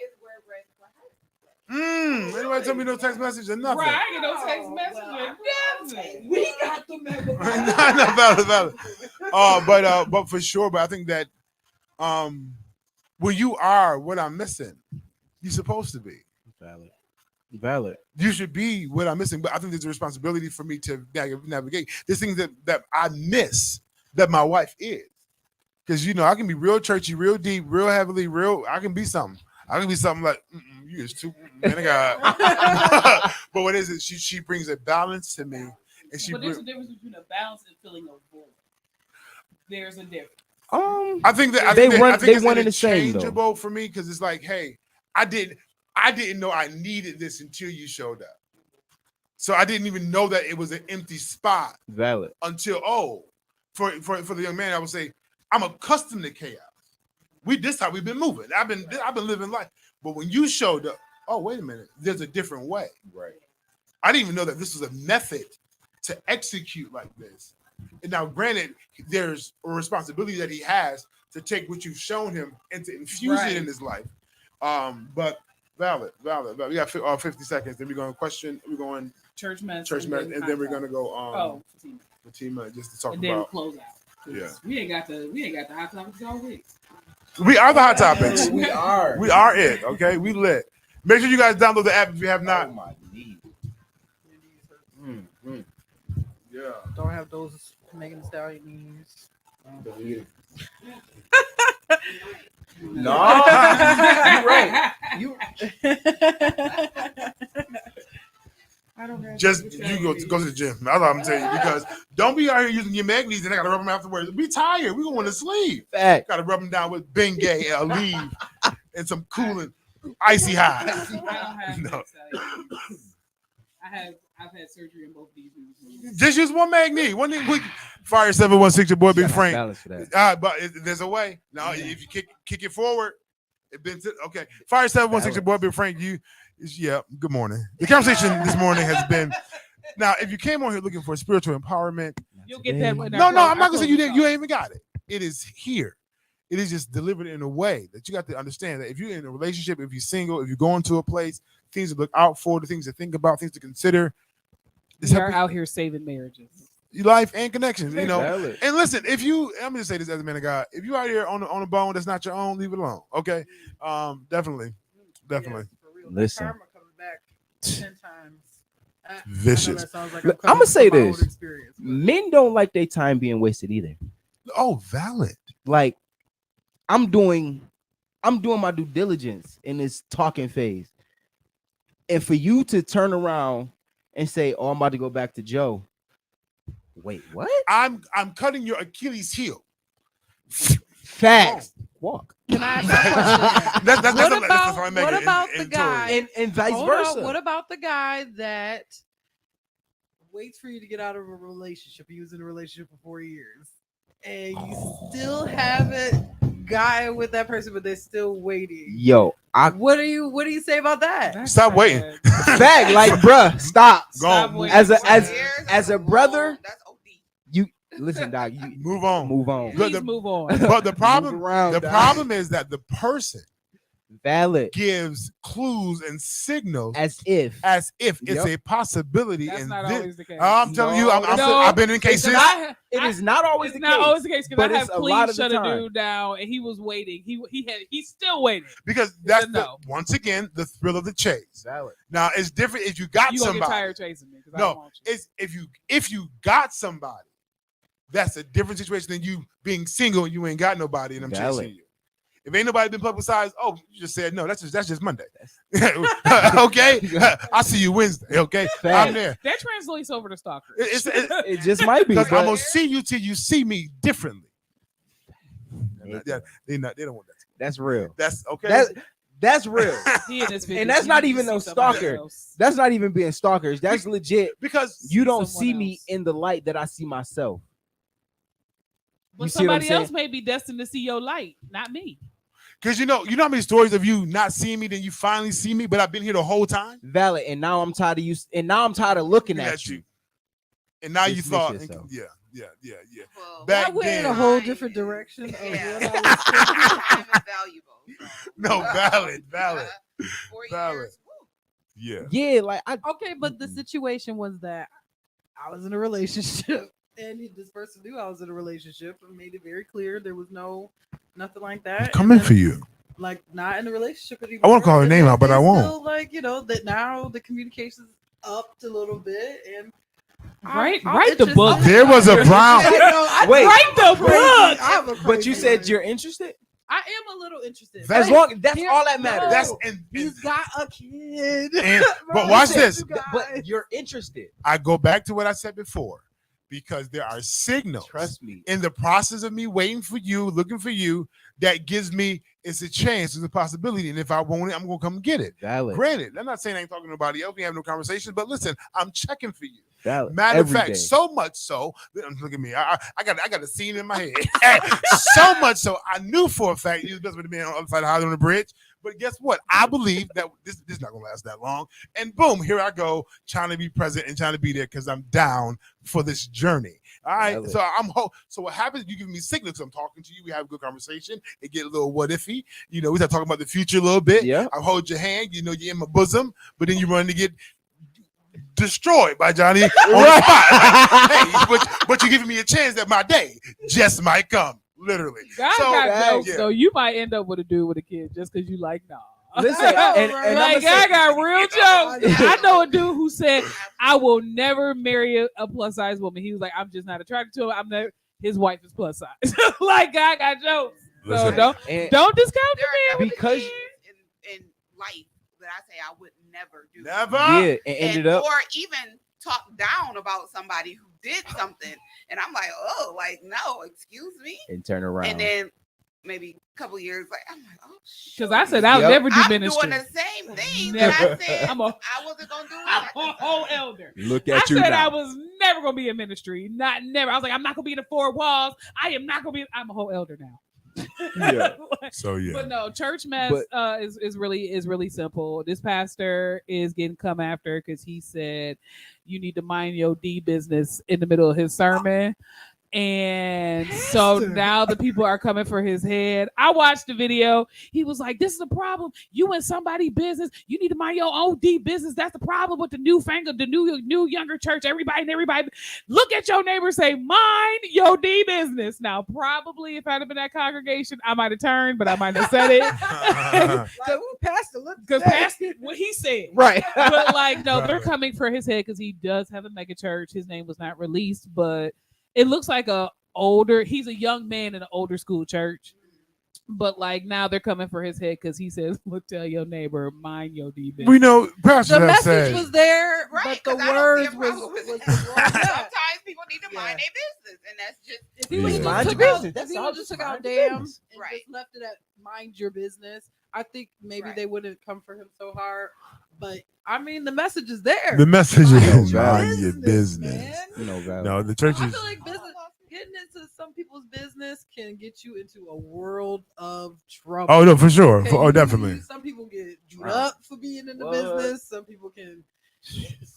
is word break. anybody tell me no text message or nothing. Right, I get no text message. Nothing. We got the memo. valid. But for sure, but I think that when you are what I'm missing, you're supposed to be. Valid. You should be what I'm missing. But I think there's a responsibility for me to navigate. There's things that I miss that my wife is. Because I can be real churchy, real deep, real heavily, I can be something. I can be something like you is too man of God. But what is it? She brings a balance to me, and But there's a difference between a balance and feeling a void. There's a difference. I think that They I think it's one and the same, though. interchangeable for me because it's like, hey, I didn't know I needed this until you showed up. So I didn't even know that it was an empty spot Valid. until for the young man, I would say I'm accustomed to chaos. This how we've been moving. I've been living life. But when you showed up, oh wait a minute, there's a different way. Right. I didn't even know that this was a method to execute like this. And now, granted, there's a responsibility that he has to take what you've shown him and to infuse it in his life. But valid. We got 50 seconds. Then we're going to question. We're going Church mess, and then we're going to go Fatima just to talk and then about. close out. Yeah. We ain't got the hot topics all week. We are the hot topics. We are. We are it. Okay, we lit. Make sure you guys download the app if you have not. Oh, my knees. Yeah. Don't have those Megan Thee Stallion knees. No, you're right. I don't have Just to you go to the gym. That's all I'm telling you. Because don't be out here using your magnesium and I gotta rub them afterwards. Be tired. We going to sleep. Fact. Gotta rub them down with Bengay and Aleve and some cooling icy hot. I don't have No. I've had surgery in both of these knees. Just use one magnet. One thing quick. Fire 716, your boy Big Frank. Balance for that. But there's a way. Now, if you kick it forward, okay. Fire 716, your boy Big Frank. Good morning. The conversation this morning has been. Now, if you came on here looking for spiritual empowerment, You'll get that one. no, I'm not gonna say you didn't. You ain't even got it. It is here. It is just delivered in a way that you got to understand that if you're in a relationship, if you're single, if you're going to a place, things to look out for, the things to think about, things to consider. We are out here saving marriages. Your life and connections, Valid. And listen, I'm gonna just say this as a man of God, if you out here on a bone that's not your own, leave it alone. Okay. Definitely. Yes, for real. That Listen. karma comes back 10 times. Vicious. I know that sounds like Look, I'm I'ma say coming from my this. own experience, but- Men don't like their time being wasted either. Oh, valid. Like, I'm doing my due diligence in this talking phase. And for you to turn around and say, "Oh, I'm about to go back to Joe." Wait, what? I'm cutting your Achilles heel. Facts. Walk. Can I ask you a question? What about the guy? And vice Hold versa. on, what about the guy that waits for you to get out of a relationship? He was in a relationship for 4 years, and you still haven't gotten with that person, but they're still waiting. Yo, What do you say about that? Stop waiting. fact, like, bruh, stop. Stop Go. waiting. As a That's brother, That's OD. you listen, Doc. You Move on. move on. Good. Please move on. But the problem, Move around, the dog. problem is that the person Valid. gives clues and signals As if. as if it's Yep. a possibility. That's and not this- always the case. I'm telling you, No. I've been in cases. It is not always It's the not case. always the case because but I have it's a lot please of the shut a time. dude down and he was waiting. He's still waiting. Because that's No. once again the thrill of the chase. Valid. Now it's different if you got You gonna get somebody. tired chasing me because I No, don't want you. it's if you got somebody, that's a different situation than you being single and you ain't got nobody and I'm Valid. chasing you. If ain't nobody been publicized, oh, you just said no. That's just Monday. Okay, I'll see you Wednesday. Okay, Fact. I'm there. That translates over to stalker. It just might be. Because but I'm gonna see you till you see me differently. They don't want that. that's real. That's okay. That's real. He in his 50s. And that's He not needs even to no see somebody stalker. else. That's not even being stalkers. That's legit. because You don't Someone see me else. in the light that I see myself. But You see what I'm somebody else saying? may be destined to see your light, not me. you know how many stories of you not seeing me, then you finally see me, but I've been here the whole time. Valid. And now I'm tired of you. And now I'm tired of looking at you. And now you Dismiss thought, yourself. yeah. Well, Back I went in a then. whole different direction. Of Yeah. what I was Time is valuable. so. No, valid. 4 Valid. years. woo. Yeah. Yeah, like I Okay, but the situation was that I was in a relationship, and this person knew I was in a relationship and made it very clear there was nothing like that. Come And in then, for you. like, not in a relationship anymore. I wanna call her and name then out, but they I won't. Still, like, that now the communication's upped a little bit, and Write I'm the interested- book. There was a brown. wait. Write the book. But you said you're interested. I am a little interested. That's As long that's Here- all that matters. no. That's He's got a kid. and- Bro, but watch listen, this. you guys. But you're interested. I go back to what I said before because there are signals Trust me. in the process of me waiting for you, looking for you, that gives me it's a chance, it's a possibility. And if I want it, I'm gonna come get it. Valid. Granted, I'm not saying I ain't talking to nobody else. We have no conversation, but listen, I'm checking for you. Valid. Matter of Every fact, day. so much so, look at me. I got a scene in my head. So much so, I knew for a fact you was best with me on the other side of the highway on the bridge. But guess what? I believe that this is not gonna last that long. And boom, here I go, trying to be present and trying to be there because I'm down for this journey. All right. Valid. So so what happens? You give me signals. I'm talking to you. We have a good conversation. It get a little what ify. We start talking about the future a little bit. Yeah. I hold your hand. You're in my bosom, but then you run to get destroyed by Johnny on the spot. Like, hey, but you're giving me a chance that my day just might come. Literally. God So, got jokes, yeah. though. You might end up with a dude with a kid just because you like, nah. Listen, and Like, I'ma I say- got real jokes. I know a dude who said, I will never marry a plus size woman. He was like, I'm just not attracted to him. His wife is plus size. Like, God got jokes. So Listen. don't and discount There the are man with Because- the kid. in life that I say I would never do. Never. Yeah, and ended up. Or even talk down about somebody who did something, and I'm like, oh, like no, excuse me, And turn around. and then maybe a couple years like I'm like, oh, Because I said I'll Yep. never do I'm ministry. doing the same thing Never. that I said I'm a- I wasn't gonna do. I'm at a the whole time. elder. Look I at you said now. I was never gonna be in ministry. Not never. I was like, I'm not gonna be in the four walls. I am not gonna be. I'm a whole elder now. Yeah. So yeah. But no, church mess is really simple. This pastor is getting come after because he said you need to mind your D business in the middle of his sermon. And so now the people are coming for his head. I watched the video. He was like, "This is a problem. You in somebody's business. You need to mind your own D business. That's the problem with the newfangled, the new younger church. Everybody, look at your neighbor. Say, mind your D business." Now, probably if I'd have been at congregation, I might have turned, but I might have said it Like, ooh, Pastor, look, because past what he said. Right. But like, no, they're Right. coming for his head because he does have a mega church. His name was not released, but it looks like he's a young man in an older school church. But like now they're coming for his head because he says, "Look, tell your neighbor, mind your D business." We know Pastor the have message said was there, Right, but the 'cause I don't words see a was, problem with it. wrong. Yeah. Sometimes people need to mind Yeah. their business, and that's just If he would Yeah. have Mind just your took out, business. if That's he all, would just just took out mind your damn business. and Right. just left it at mind your business, I think maybe Right. they wouldn't come for him so hard. But I mean, the message is there. the message Mind is your mind your business, business. man. No value. No, the church I is feel like getting into some people's business can get you into a world of trouble. Oh no, for sure. Okay, Oh, definitely. Some people get beat Right. up for being in the What? business. Some people can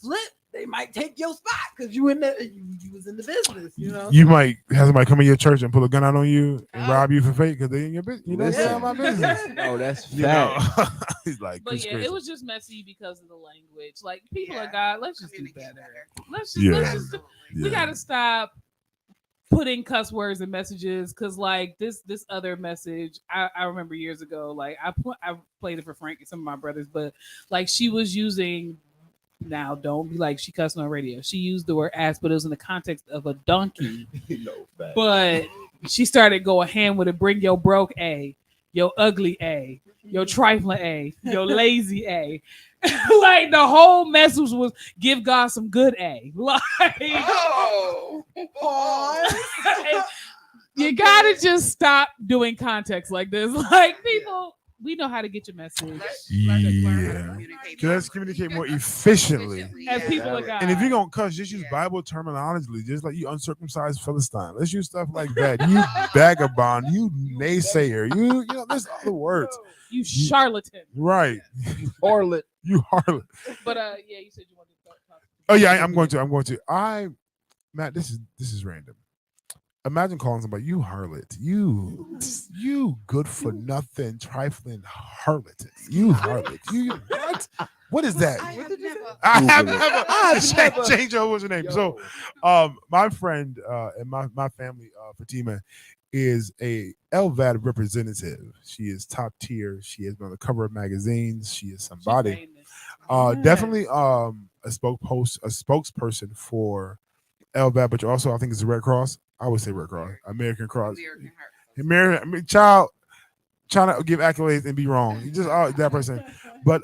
flip. They might take your spot because you in the you was in the business. You know. You might have somebody come in your church and pull a gun out on you and Oh. rob you for fake because they in your business. You know, Listen. that's my business. No, that's You know, fact. he's like, But it's yeah, crazy. it was just messy because of the language. Like people Yeah. of God, let's just do Communicate better. better. Let's Yeah. just we gotta stop putting cuss words in messages because like this other message I remember years ago, like I played it for Frank and some of my brothers, but like she was using, now don't be like she cussing on radio, she used the word ass, but it was in the context of a donkey. No fact. But she started going hand with it. Bring your broke A, your ugly A, your trifling A, your lazy A. Like the whole message was give God some good A. Like Oh, you gotta just stop doing context like this. Like people, we know how to get your message Yeah. Let's communicate more efficiently. as yeah. people of God. And if you're gonna cuss, just use Yeah. Bible terminology, just like you uncircumcised Philistine. Let's use stuff like that. You vagabond, you naysayer, you know, there's other words. you charlatan. Right. Harlot. You harlot. But yeah, you said you wanted to talk. Oh yeah, I'm going to. Matt, this is random. Imagine calling somebody you harlot, you good for nothing, trifling harlot, you harlot, you what? What is that? I have never. I have Google it. never. I've never- Change her name. So, my friend and my family, Fatima, is a LVAD representative. She is top tier. She has been on the cover of magazines. She is somebody. Definitely a spokesperson for LVAD, but you also I think it's the Red Cross. I would say Red Cross, American Cross. American Heart. Child trying to give accolades and be wrong. You just that person. But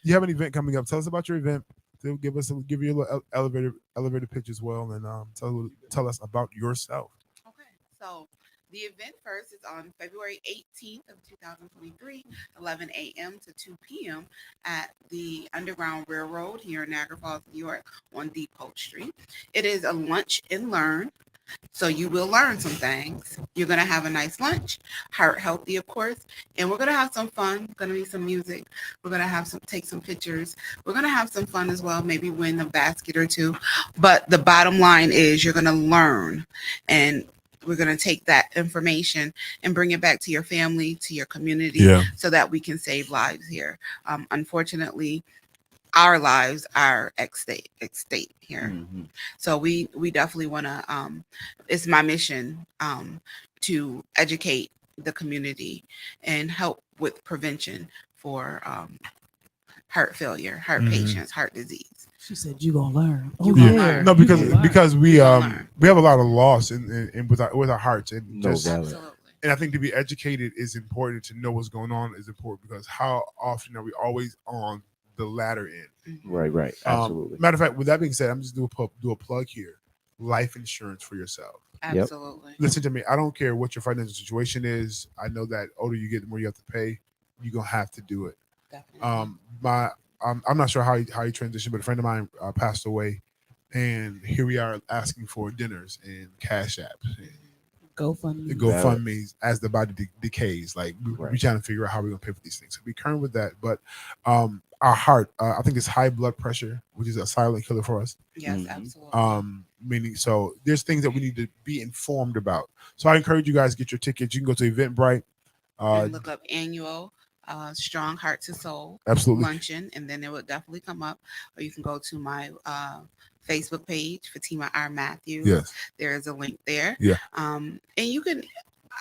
you have an event coming up. Tell us about your event. They'll give you a little elevator pitch as well, and tell us about yourself. Okay, so the event first is on February 18th of 2023, 11 a.m. to 2 p.m. at the Underground Railroad here in Niagara Falls, New York, on Depot Street. It is a lunch and learn. So you will learn some things. You're going to have a nice lunch, heart healthy, of course, and we're going to have some fun. Going to be some music. We're going to take some pictures. We're going to have some fun as well, maybe win a basket or two. But the bottom line is you're going to learn, and we're going to take that information and bring it back to your family, to your community, so that we can save lives here. Unfortunately, our lives are at stake here. Mhm. So we definitely want to, it's my mission to educate the community and help with prevention for heart failure, heart patients, heart disease. She said you gonna learn. You gonna learn. No, You gonna learn. because we gonna learn. we have a lot of loss in with our hearts, and No just doubt. Absolutely. and I think to be educated is important. To know what's going on is important because how often are we always on the latter end. Right. Absolutely. Matter of fact, with that being said, I'm just do a plug here. Life insurance for yourself. Absolutely. Listen to me. I don't care what your financial situation is. I know that older you get, the more you have to pay. You're gonna have to do it. Definitely. I'm not sure how he transitioned, but a friend of mine passed away, and here we are asking for dinners and Cash Apps and GoFundMe. GoFundMe's as the body decays. Like we're trying to figure out how we're gonna pay for these things. So be current with that. But our heart, I think it's high blood pressure, which is a silent killer for us. Yes, absolutely. Meaning, so there's things that we need to be informed about. So I encourage you guys to get your tickets. You can go to Eventbrite. And look up annual Strong Heart to Soul Absolutely. luncheon, and then it will definitely come up. Or you can go to my Facebook page, Fatima R. Matthews. Yes. There is a link there. Yeah. And you can,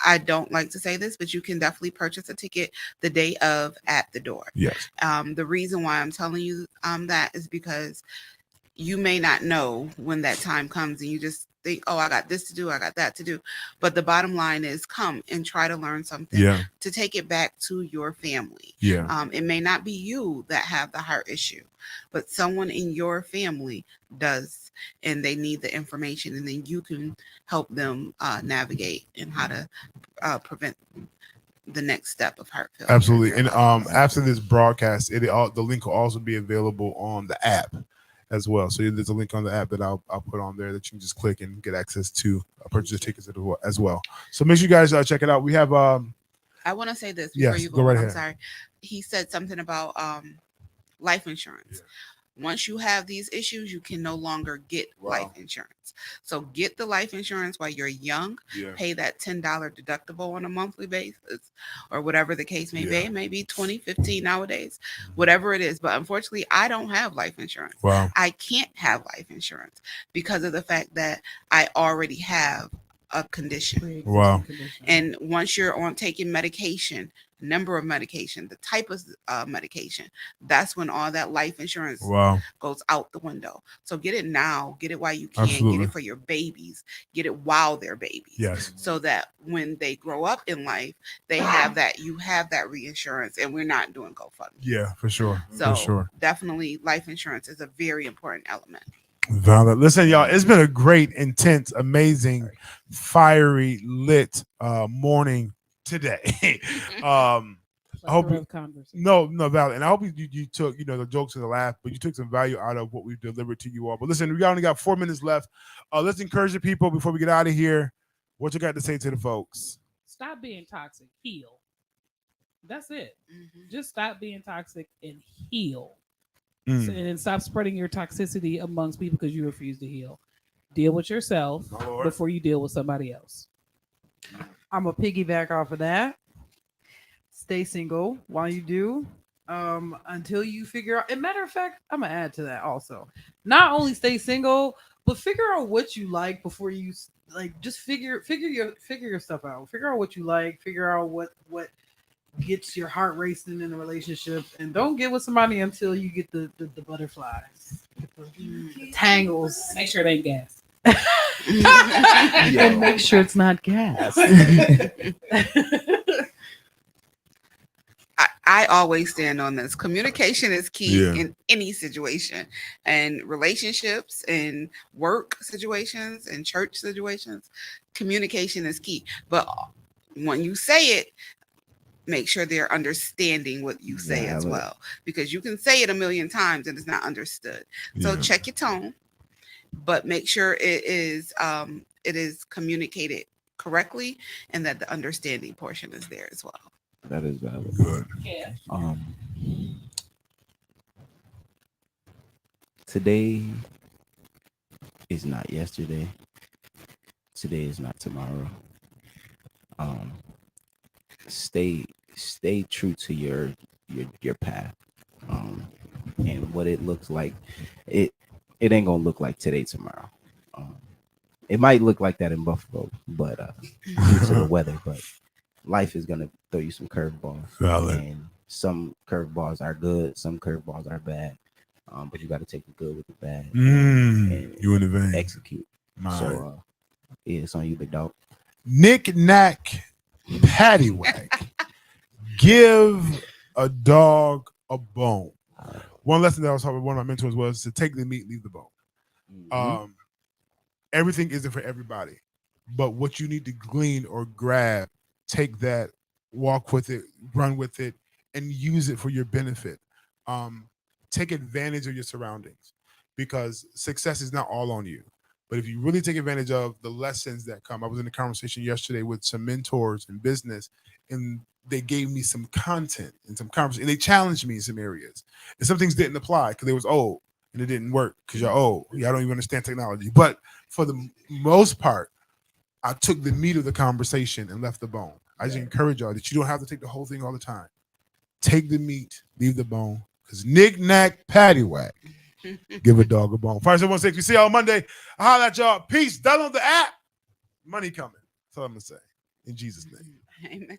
I don't like to say this, but you can definitely purchase a ticket the day of at the door. Yes. The reason why I'm telling you that is because you may not know when that time comes and you just think, oh, I got this to do, I got that to do. But the bottom line is come and try to learn something to take it back to your family. Yeah. It may not be you that have the heart issue, but someone in your family does, and they need the information, and then you can help them navigate and how to prevent the next step of heart failure. Absolutely. And after this broadcast, the link will also be available on the app as well. So there's a link on the app that I'll put on there that you can just click and get access to purchase tickets as well. So make sure you guys check it out. We have I want to say this before you go right I'm ahead. sorry. He said something about life insurance. Once you have these issues, you can no longer get life insurance. So get the life insurance while you're young. Pay that $10 deductible on a monthly basis, or whatever the case may be. Maybe 20, 15 nowadays, whatever it is. But unfortunately, I don't have life insurance. Wow. I can't have life insurance because of the fact that I already have a condition. Wow. And once you're on taking medication, number of medication, the type of medication, that's when all that life insurance goes out the window. So get it now, get it while you can. Absolutely. Get it for your babies, get it while they're babies. Yes. So that when they grow up in life, they have that, you have that reinsurance, and we're not doing GoFundMe. Yeah, for sure. So for sure. definitely life insurance is a very important element. Valid. Listen, y'all, it's been a great, intense, amazing, fiery, lit morning today. I hope valid, and I hope you took the jokes and the laugh, but you took some value out of what we've delivered to you all. But listen, we only got 4 minutes left. Let's encourage the people before we get out of here. What you got to say to the folks? Stop being toxic. Heal. That's it. Just stop being toxic and heal. And then stop spreading your toxicity amongst people because you refuse to heal. Deal with yourself before you deal with somebody else. I'm a piggyback off of that. Stay single while you do, until you figure out. And matter of fact, I'm gonna add to that also. Not only stay single, but figure out what you like before you just figure your stuff out. Figure out what you like. Figure out what gets your heart racing in a relationship, and don't get with somebody until you get the butterflies, the tangles. Make sure it ain't gas. And make sure it's not gas. I always stand on this. Communication is key in any situation, and relationships and work situations and church situations. Communication is key. But when you say it, make sure they're understanding what you say as well, because you can say it a million times and it's not understood. So check your tone, but make sure it is communicated correctly and that the understanding portion is there as well. That is valid. Good. Yeah. Today is not yesterday. Today is not tomorrow. Stay true to your path. And what it looks like, it ain't gonna look like today tomorrow. It might look like that in Buffalo, but due to the weather, but life is gonna throw you some curveballs. Valid. And some curveballs are good, some curveballs are bad. But you got to take the good with the bad. And you in the vein. Execute. So it's on you, big dog. Knick knack, paddywhack. Give a dog a bone. one lesson that I was talking with one of my mentors was to take the meat, leave the bone. Everything isn't for everybody, but what you need to glean or grab, take that, walk with it, run with it, and use it for your benefit. Take advantage of your surroundings, because success is not all on you. But if you really take advantage of the lessons that come, I was in a conversation yesterday with some mentors in business, and they gave me some content and some conversation, and they challenged me in some areas. And some things didn't apply because they was old and it didn't work because you're old. Yeah, I don't even understand technology. But for the most part, I took the meat of the conversation and left the bone. I just encourage y'all that you don't have to take the whole thing all the time. Take the meat, leave the bone, because knick-knack, paddywhack. Give a dog a bone. 5716. We see y'all Monday. I'll holler at y'all. Peace. Download the app. Money coming. That's all I'm going to say. In Jesus' name. Amen.